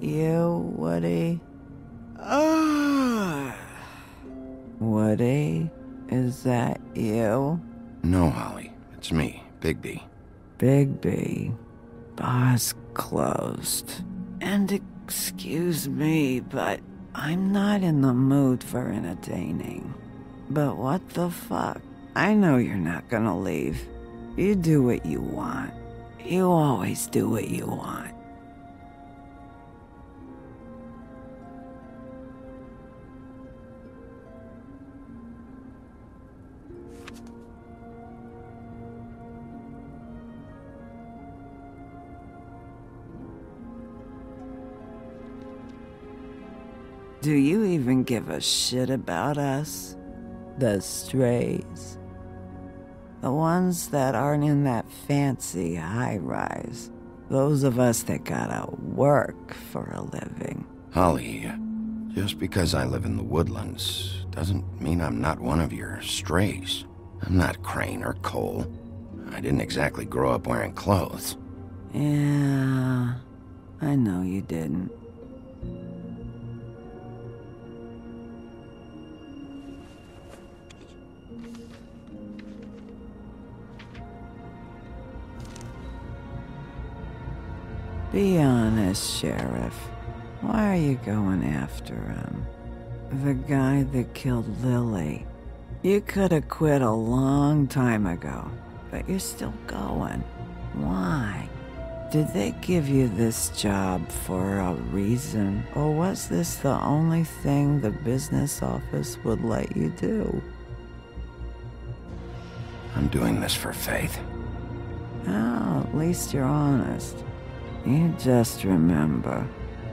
you, Woody? Woody, is that you? No, Holly. It's me, Bigby. Bigby. Bar's closed. And excuse me, but I'm not in the mood for entertaining. But what the fuck? I know you're not gonna leave. You do what you want. You always do what you want. Do you even give a shit about us? The strays? The ones that aren't in that fancy high-rise. Those of us that gotta work for a living. Holly, just because I live in the woodlands doesn't mean I'm not one of your strays. I'm not Crane or Cole. I didn't exactly grow up wearing clothes. Yeah, I know you didn't. Be honest, Sheriff. Why are you going after him? The guy that killed Lily. You could have quit a long time ago, but you're still going. Why? Did they give you this job for a reason, or was this the only thing the business office would let you do? I'm doing this for Faith. Oh, at least you're honest. You just remember,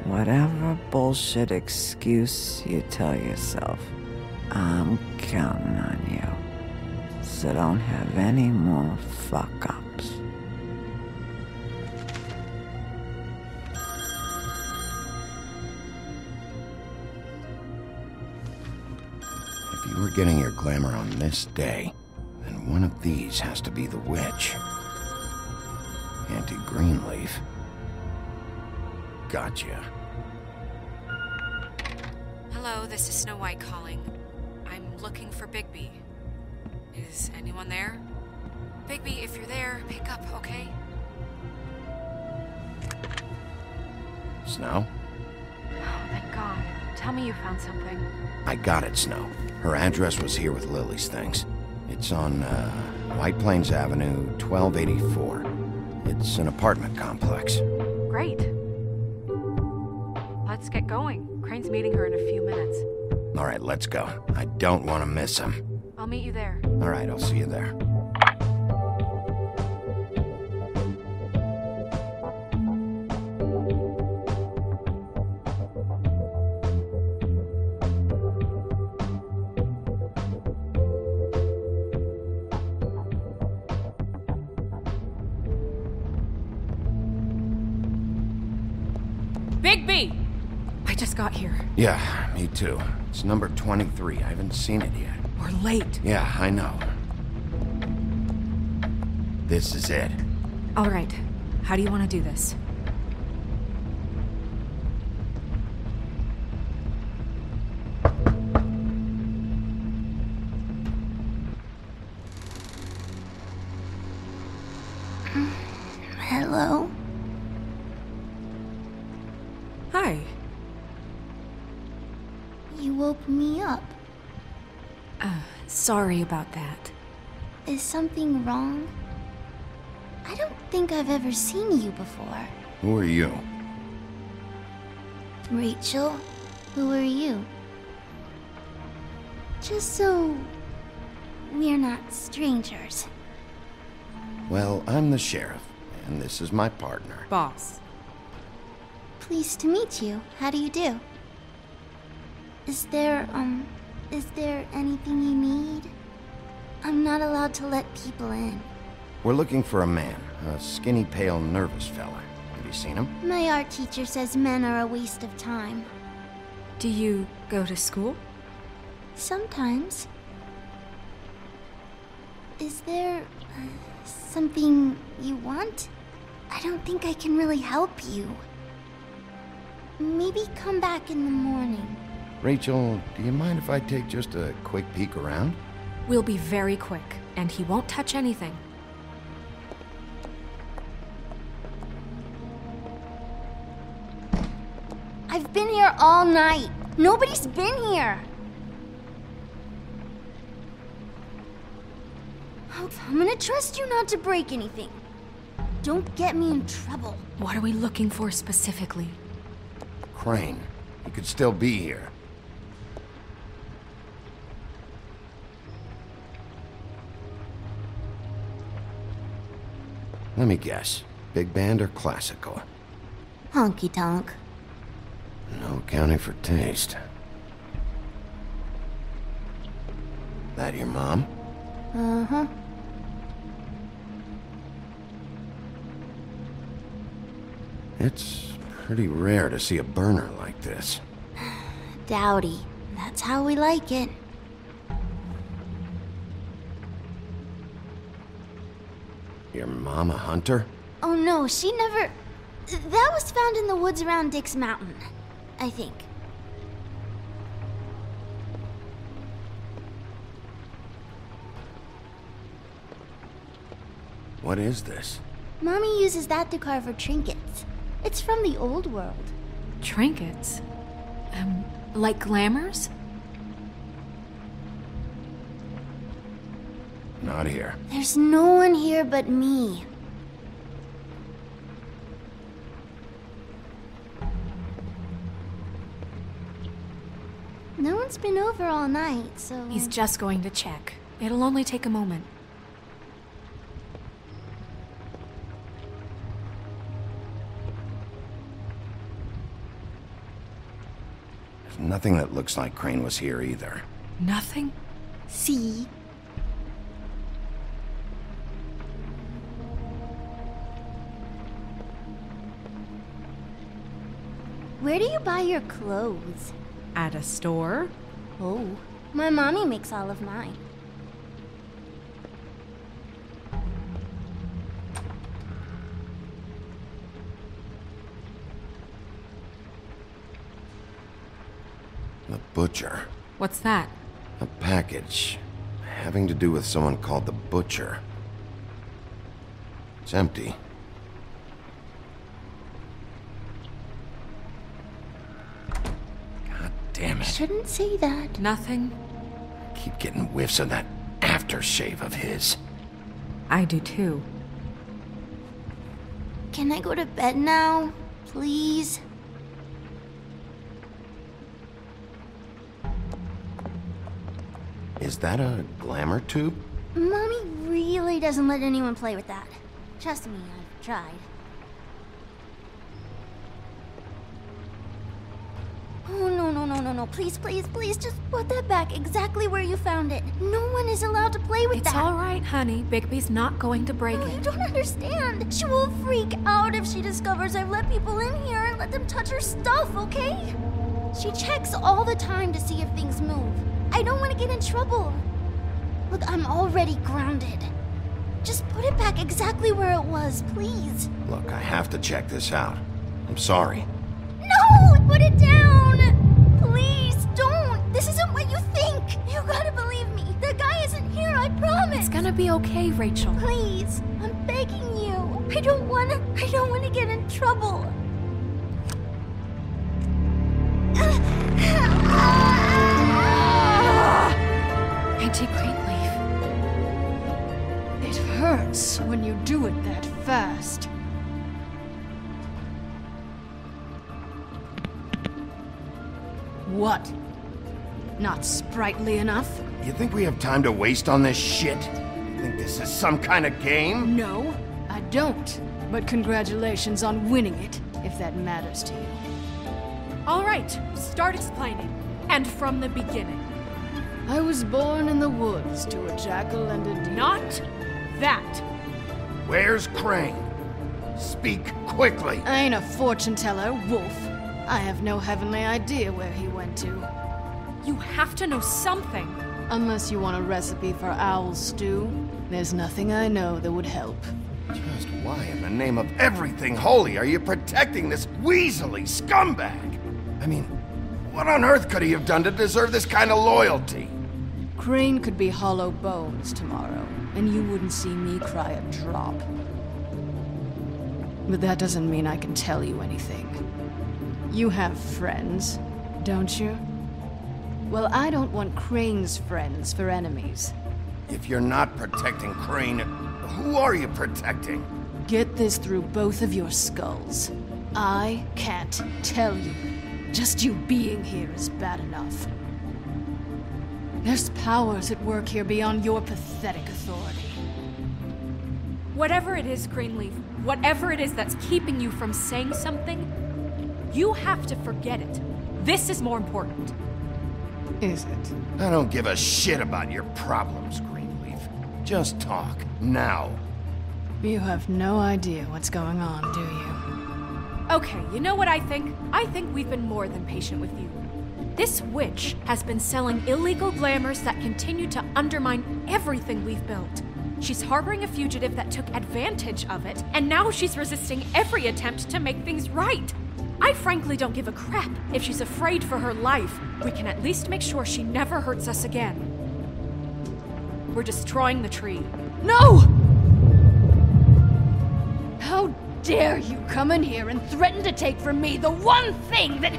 whatever bullshit excuse you tell yourself, I'm counting on you. So don't have any more fuck-ups. If you were getting your glamour on this day, then one of these has to be the witch. Auntie Greenleaf. Gotcha. Hello, this is Snow White calling. I'm looking for Bigby. Is anyone there? Bigby, if you're there, pick up, okay? Snow? Oh, thank God. Tell me you found something. I got it, Snow. Her address was here with Lily's things. It's on, White Plains Avenue, 1284. It's an apartment complex. Great. Let's get going. Crane's meeting her in a few minutes. All right, let's go. I don't want to miss him. I'll meet you there. All right, I'll see you there. Bigby! I just got here. Yeah, me too. It's number 23. I haven't seen it yet. We're late. Yeah, I know. This is it. All right. How do you want to do this? Hello? Hi. You woke me up. Sorry about that. Is something wrong? I don't think I've ever seen you before. Who are you? Rachel, who are you? Just so we're not strangers. Well, I'm the sheriff, and this is my partner. Boss. Pleased to meet you. How do you do? Is there anything you need? I'm not allowed to let people in. We're looking for a man, a skinny, pale, nervous fella. Have you seen him? My art teacher says men are a waste of time. Do you go to school? Sometimes. Is there something you want? I don't think I can really help you. Maybe come back in the morning. Rachel, do you mind if I take just a quick peek around? We'll be very quick, and he won't touch anything. I've been here all night. Nobody's been here. I'm gonna trust you not to break anything. Don't get me in trouble. What are we looking for specifically? Crane. He could still be here. Let me guess. Big band or classical? Honky tonk. No accounting for taste. That your mom? Uh-huh. It's pretty rare to see a burner like this. Dowdy. That's how we like it. Your mom a hunter? Oh no, she never... That was found in the woods around Dick's Mountain, I think. What is this? Mommy uses that to carve her trinkets. It's from the old world. Trinkets? Like glamours? Not here. There's no one here but me. No one's been over all night, so... He's just going to check. It'll only take a moment. There's nothing that looks like Crane was here either. Nothing? See? Where do you buy your clothes? At a store? Oh, my mommy makes all of mine. The butcher. What's that? A package. Having to do with someone called the Butcher. It's empty. God damn it. Shouldn't say that. Nothing. Keep getting whiffs of that aftershave of his. I do too. Can I go to bed now? Please? Is that a glamour tube? Mommy really doesn't let anyone play with that. Trust me, I've tried. Oh, no. Please, just put that back exactly where you found it. No one is allowed to play with that. It's all right, honey. Bigby's not going to break it. You don't understand. She will freak out if she discovers I've let people in here and let them touch her stuff, okay? She checks all the time to see if things move. I don't want to get in trouble. Look, I'm already grounded. Just put it back exactly where it was, please. Look, I have to check this out. I'm sorry. No! Put it down! Please, don't! This isn't what you think! You gotta believe me. The guy isn't here, I promise! It's gonna be okay, Rachel. Please, I'm begging you. I don't wanna get in trouble. Auntie Greenleaf. It hurts when you do it that fast. What? Not sprightly enough? You think we have time to waste on this shit? You think this is some kind of game? No, I don't. But congratulations on winning it, if that matters to you. All right, start explaining. And from the beginning. I was born in the woods to a jackal and a deer. Not that. Where's Crane? Speak quickly. I ain't a fortune teller, Wolf. I have no heavenly idea where he went to. You have to know something. Unless you want a recipe for owl stew, there's nothing I know that would help. Just why in the name of everything holy are you protecting this weaselly scumbag? I mean, what on earth could he have done to deserve this kind of loyalty? Crane could be hollow bones tomorrow, and you wouldn't see me cry a drop. But that doesn't mean I can tell you anything. You have friends, don't you? Well, I don't want Crane's friends for enemies. If you're not protecting Crane, who are you protecting? Get this through both of your skulls. I can't tell you. Just you being here is bad enough. There's powers at work here beyond your pathetic authority. Whatever it is, Greenleaf, whatever it is that's keeping you from saying something, you have to forget it. This is more important. Is it? I don't give a shit about your problems, Greenleaf. Just talk, now. You have no idea what's going on, do you? Okay, you know what I think? I think we've been more than patient with you. This witch has been selling illegal glamours that continue to undermine everything we've built. She's harboring a fugitive that took advantage of it, and now she's resisting every attempt to make things right. I frankly don't give a crap if she's afraid for her life. We can at least make sure she never hurts us again. We're destroying the tree. No! How dare you come in here and threaten to take from me the one thing that...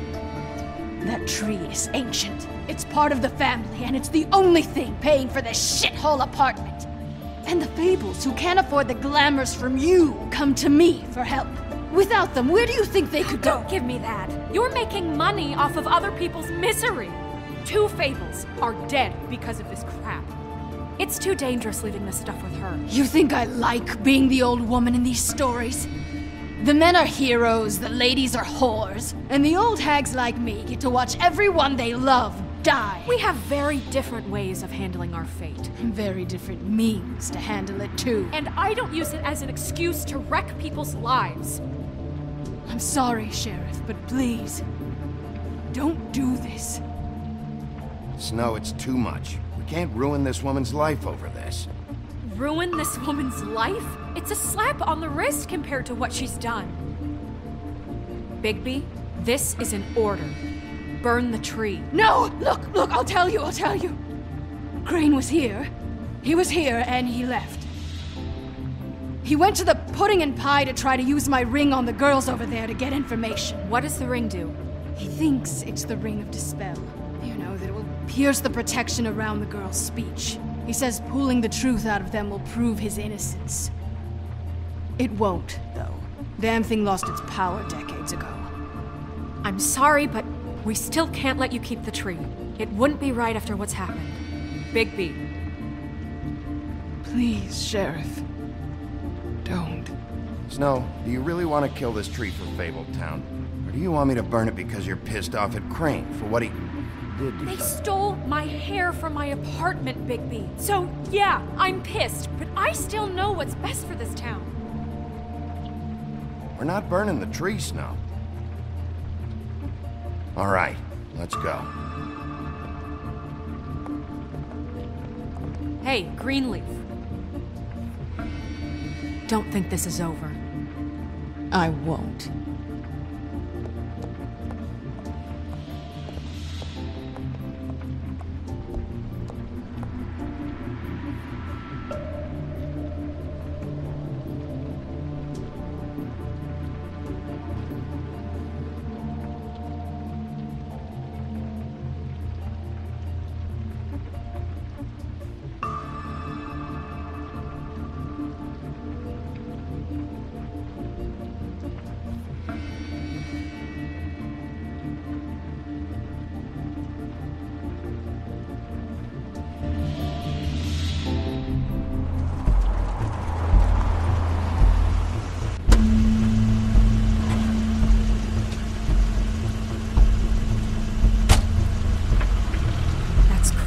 That tree is ancient. It's part of the family, and it's the only thing paying for this shithole apartment. And the Fables, who can't afford the glamours from you, come to me for help. Without them, where do you think they could go? Don't give me that. You're making money off of other people's misery. 2 Fables are dead because of this crap. It's too dangerous leaving this stuff with her. You think I like being the old woman in these stories? The men are heroes, the ladies are whores, and the old hags like me get to watch everyone they love die. We have very different ways of handling our fate. Very different means to handle it, too. And I don't use it as an excuse to wreck people's lives. I'm sorry, Sheriff, but please, don't do this. Snow, it's too much. We can't ruin this woman's life over this. Ruin this woman's life? It's a slap on the wrist compared to what she's done. Bigby, this is an order. Burn the tree. No! Look, I'll tell you. Crane was here. He was here, and he left. He went to the pudding and pie to try to use my ring on the girls over there to get information. What does the ring do? He thinks it's the Ring of Dispel. You know, that it will pierce the protection around the girls' speech. He says pulling the truth out of them will prove his innocence. It won't, though. Damn thing lost its power decades ago. I'm sorry, but we still can't let you keep the tree. It wouldn't be right after what's happened. Bigby. Please, Sheriff. Don't. Snow, do you really want to kill this tree for Fabletown? Or do you want me to burn it because you're pissed off at Crane for what he did to you? They stole my hair from my apartment, Bigby. So, yeah, I'm pissed, but I still know what's best for this town. We're not burning the tree, Snow. All right, let's go. Hey, Greenleaf. Don't think this is over. I won't.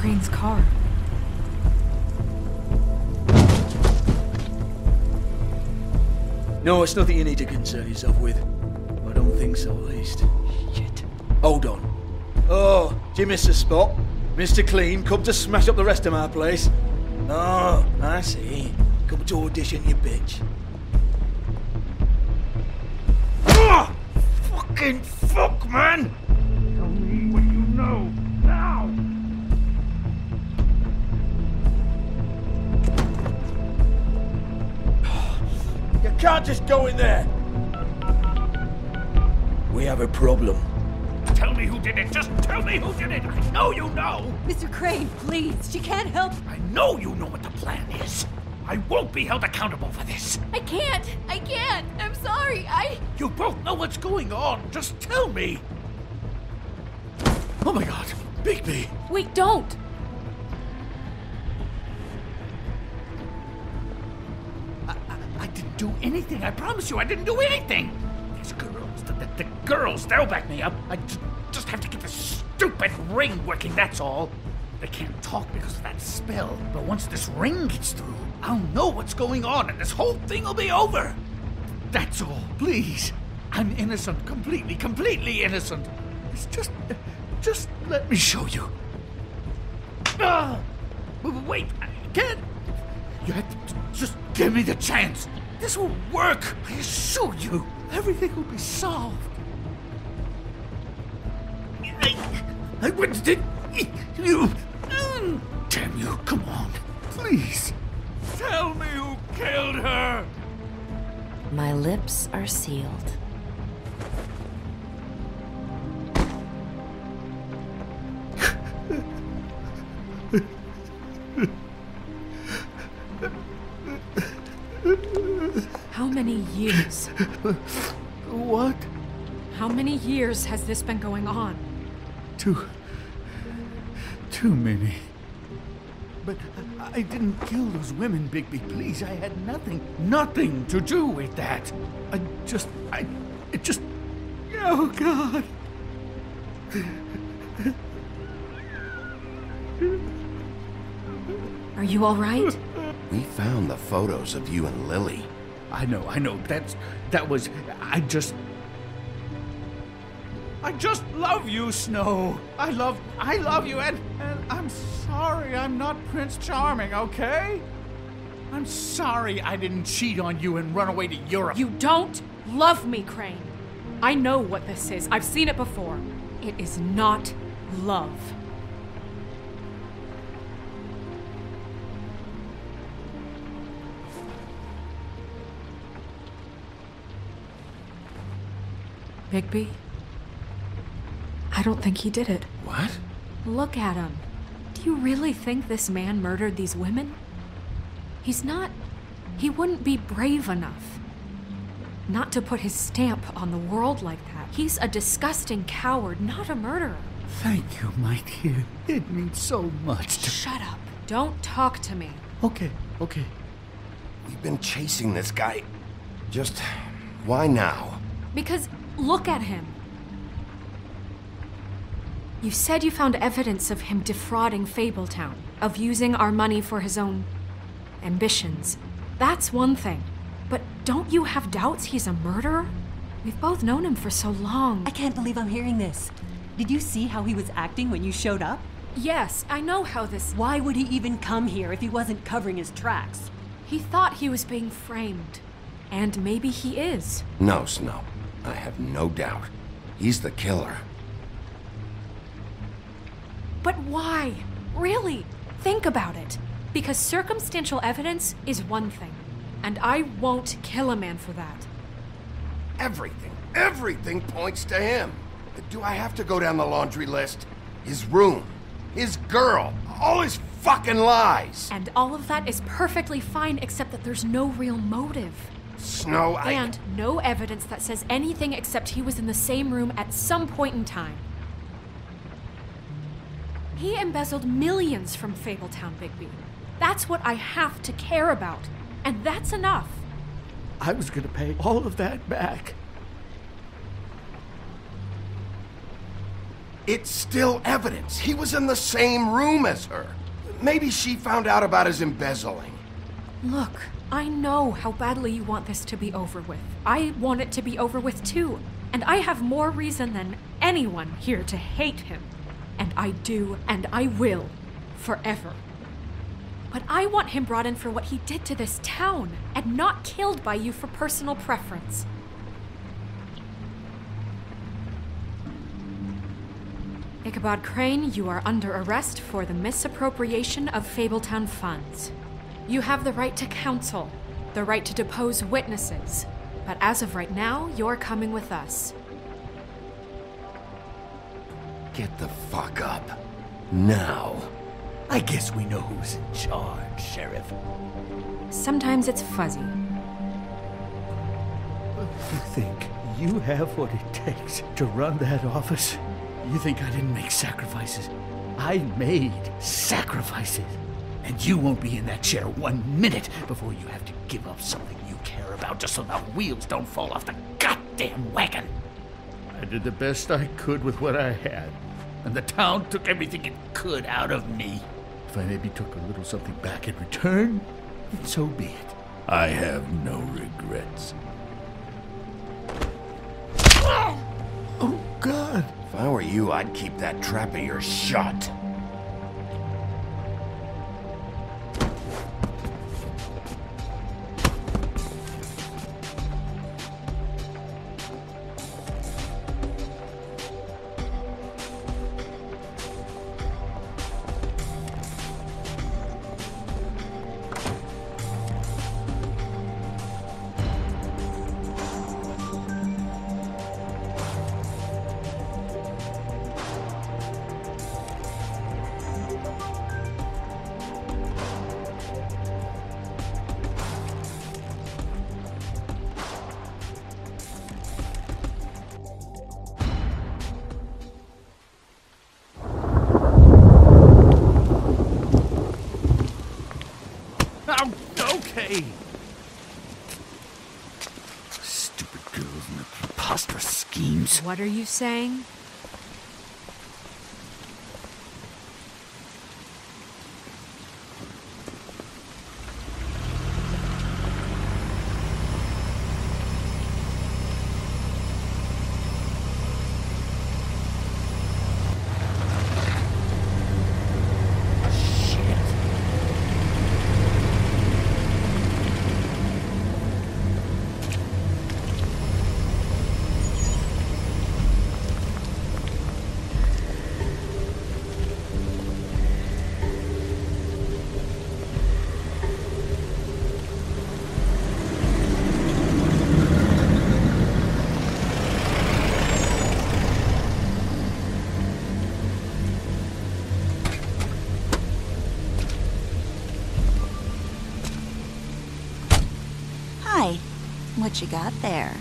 Crane's car. No, it's nothing you need to concern yourself with. I don't think so, at least. Shit. Hold on. Oh, do you miss a spot? Mr. Clean, come to smash up the rest of my place. Oh, I see. Come to audition, you bitch. fucking fuck, man! Tell me what you know, now! You can't just go in there! We have a problem. Tell me who did it! Just tell me who did it! I know you know! Mr. Crane, please, she can't help. I know you know what the plan is! I won't be held accountable for this! I can't! I'm sorry, You both know what's going on! Just tell me! Oh my god! Bigby! Wait, don't! I didn't do anything! I promise you, I didn't do anything! These girls, the girls, they'll back me up. I just have to get this stupid ring working, that's all. They can't talk because of that spell, but once this ring gets through, I'll know what's going on and this whole thing will be over. That's all, please. I'm innocent, completely innocent. It's just let me show you. Wait, I can't. You have to just give me the chance. This will work, I assure you. Everything will be solved. I wouldn't did you. Damn you, come on. Please. Tell me who killed her. My lips are sealed. How many years? What? How many years has this been going on? Too many. But I didn't kill those women, Bigby. Please, I had nothing to do with that. It just... Oh, God. Are you all right? We found the photos of you and Lily. I know. That was... I just love you, Snow. I love you, and I'm sorry I'm not Prince Charming, okay? I'm sorry I didn't cheat on you and run away to Europe. You don't love me, Crane. I know what this is. I've seen it before. It is not love. Bigby? I don't think he did it. What? Look at him. Do you really think this man murdered these women? He wouldn't be brave enough. Not to put his stamp on the world like that. He's a disgusting coward, not a murderer. Thank you, my dear. It means so much to... Shut up. Don't talk to me. Okay. We've been chasing this guy. Just... why now? Because look at him. You said you found evidence of him defrauding Fabletown, of using our money for his own ambitions. That's one thing. But don't you have doubts he's a murderer? We've both known him for so long. I can't believe I'm hearing this. Did you see how he was acting when you showed up? Yes, I know how this... Why would he even come here if he wasn't covering his tracks? He thought he was being framed. And maybe he is. No, Snow. I have no doubt. He's the killer. But why? Really? Think about it. Because circumstantial evidence is one thing. And I won't kill a man for that. Everything points to him. Do I have to go down the laundry list? His room, his girl, all his fucking lies. And all of that is perfectly fine, except that there's no real motive. Snow, And no evidence that says anything except he was in the same room at some point in time. He embezzled millions from Fabletown, Bigby. That's what I have to care about. And that's enough. I was gonna pay all of that back. It's still evidence. He was in the same room as her. Maybe she found out about his embezzling. Look, I know how badly you want this to be over with. I want it to be over with too. And I have more reason than anyone here to hate him. And I do, and I will, forever. But I want him brought in for what he did to this town, and not killed by you for personal preference. Ichabod Crane, you are under arrest for the misappropriation of Fabletown funds. You have the right to counsel, the right to depose witnesses, but as of right now, you're coming with us. Get the fuck up. Now. I guess we know who's in charge, Sheriff. Sometimes it's fuzzy. You think you have what it takes to run that office? You think I didn't make sacrifices? I made sacrifices. And you won't be in that chair 1 minute before you have to give up something you care about just so the wheels don't fall off the goddamn wagon. I did the best I could with what I had, and the town took everything it could out of me. If I maybe took a little something back in return, then so be it. I have no regrets. Oh, God. If I were you, I'd keep that trap of yours shut. Okay. Stupid girls and their preposterous schemes. What are you saying? What you got there?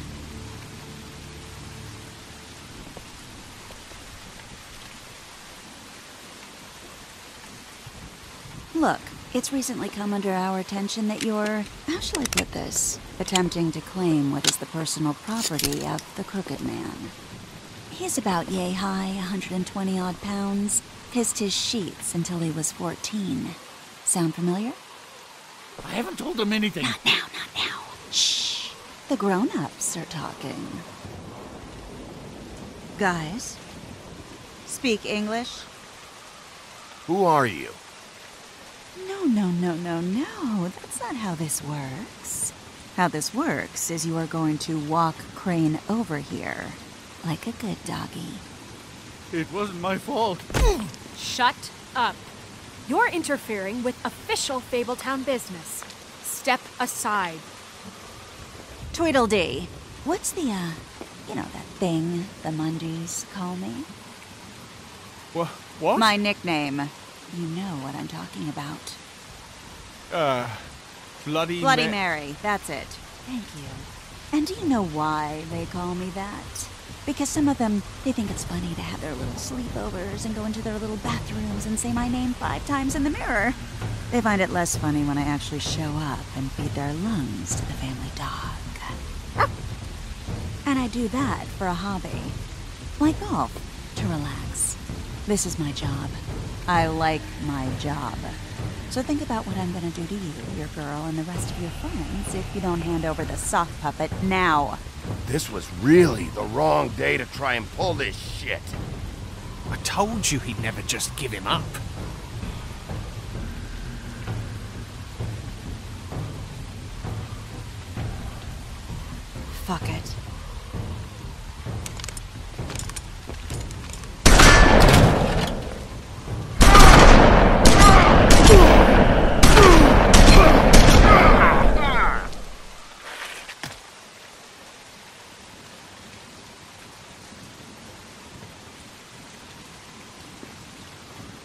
Look, it's recently come under our attention that you're, how shall I put this, attempting to claim what is the personal property of the Crooked Man. He's about yay high, 120 odd pounds, pissed his sheets until he was 14. Sound familiar? I haven't told him anything. Not now, not now. Shh. The grown-ups are talking. Guys, speak English? Who are you? No. That's not how this works. How this works is you are going to walk Crane over here, like a good doggy. It wasn't my fault. Shut up. You're interfering with official Fabletown business. Step aside. Tweedledee. What's the, you know, that thing the Mundies call me? What? My nickname. You know what I'm talking about. Bloody Mary. That's it. Thank you. And do you know why they call me that? Because some of them, they think it's funny to have their little sleepovers and go into their little bathrooms and say my name 5 times in the mirror. They find it less funny when I actually show up and feed their lungs to the family dog. And I do that for a hobby. Like golf, to relax. This is my job. I like my job. So think about what I'm gonna do to you, your girl, and the rest of your friends if you don't hand over the sock puppet now. This was really the wrong day to try and pull this shit. I told you he'd never just give him up. Fuck it.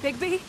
Bigby?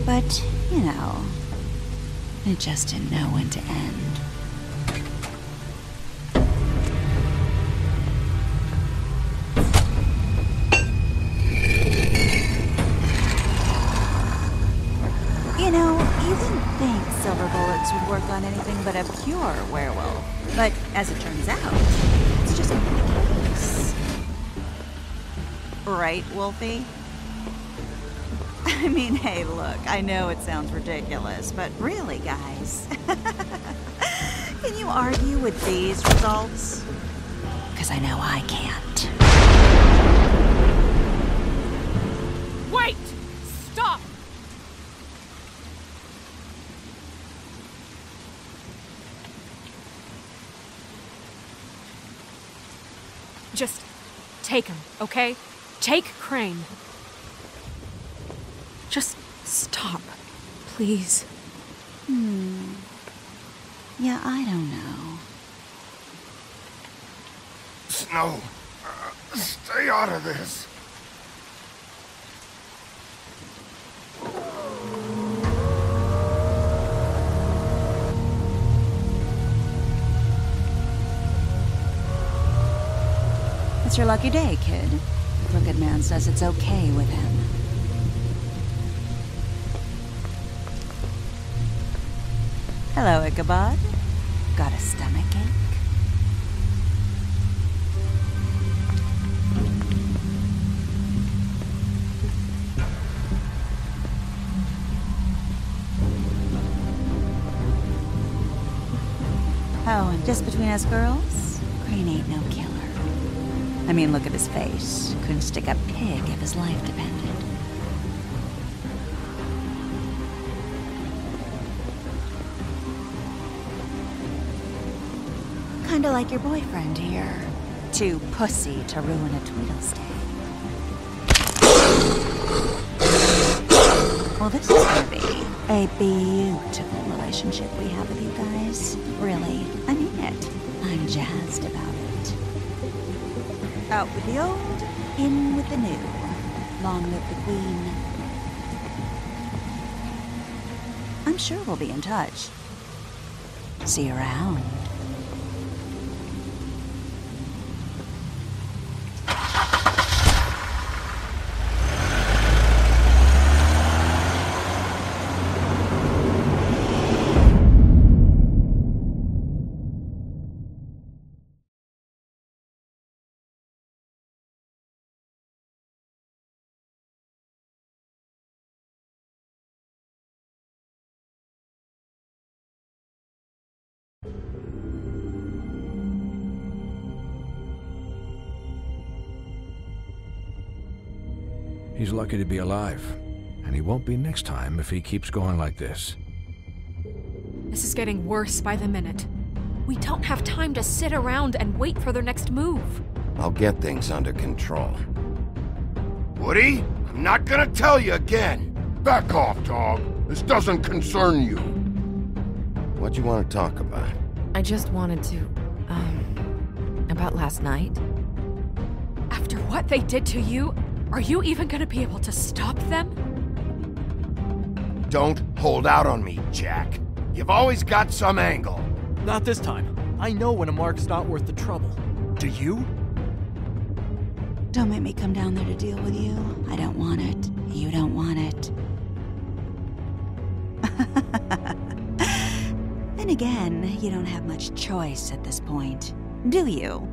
But, you know, it just didn't know when to end. You know, you wouldn't think silver bullets would work on anything but a pure werewolf. But as it turns out, it's just not the case. Right, Wolfie? I mean, hey, look, I know it sounds ridiculous, but really, guys, can you argue with these results? Because I know I can't. Wait! Stop! Just take him, okay? Take Crane. Just stop, please. Yeah, I don't know. Snow, stay out of this. It's your lucky day, kid. The Crooked Man says it's okay with him. Hello, Ichabod. Got a stomachache? Oh, and just between us girls, Crane ain't no killer. I mean, look at his face. Couldn't stick a pig if his life depended. Kinda like your boyfriend here. Too pussy to ruin a Tweedle stay. Well, this is gonna be a beautiful relationship we have with you guys. Really, I mean it. I'm jazzed about it. Out with the old, in with the new. Long live the Queen. I'm I'm sure we'll be in touch. See you around. He's lucky to be alive, and he won't be next time if he keeps going like this. This is getting worse by the minute. We don't have time to sit around and wait for their next move. I'll get things under control. Woody, I'm not gonna tell you again. Back off, dog. This doesn't concern you. What you want to talk about? I just wanted to, about last night. After what they did to you, are you even gonna be able to stop them? Don't hold out on me, Jack. You've always got some angle. Not this time. I know when a mark's not worth the trouble. Do you? Don't make me come down there to deal with you. I don't want it. You don't want it. Then again, you don't have much choice at this point, do you?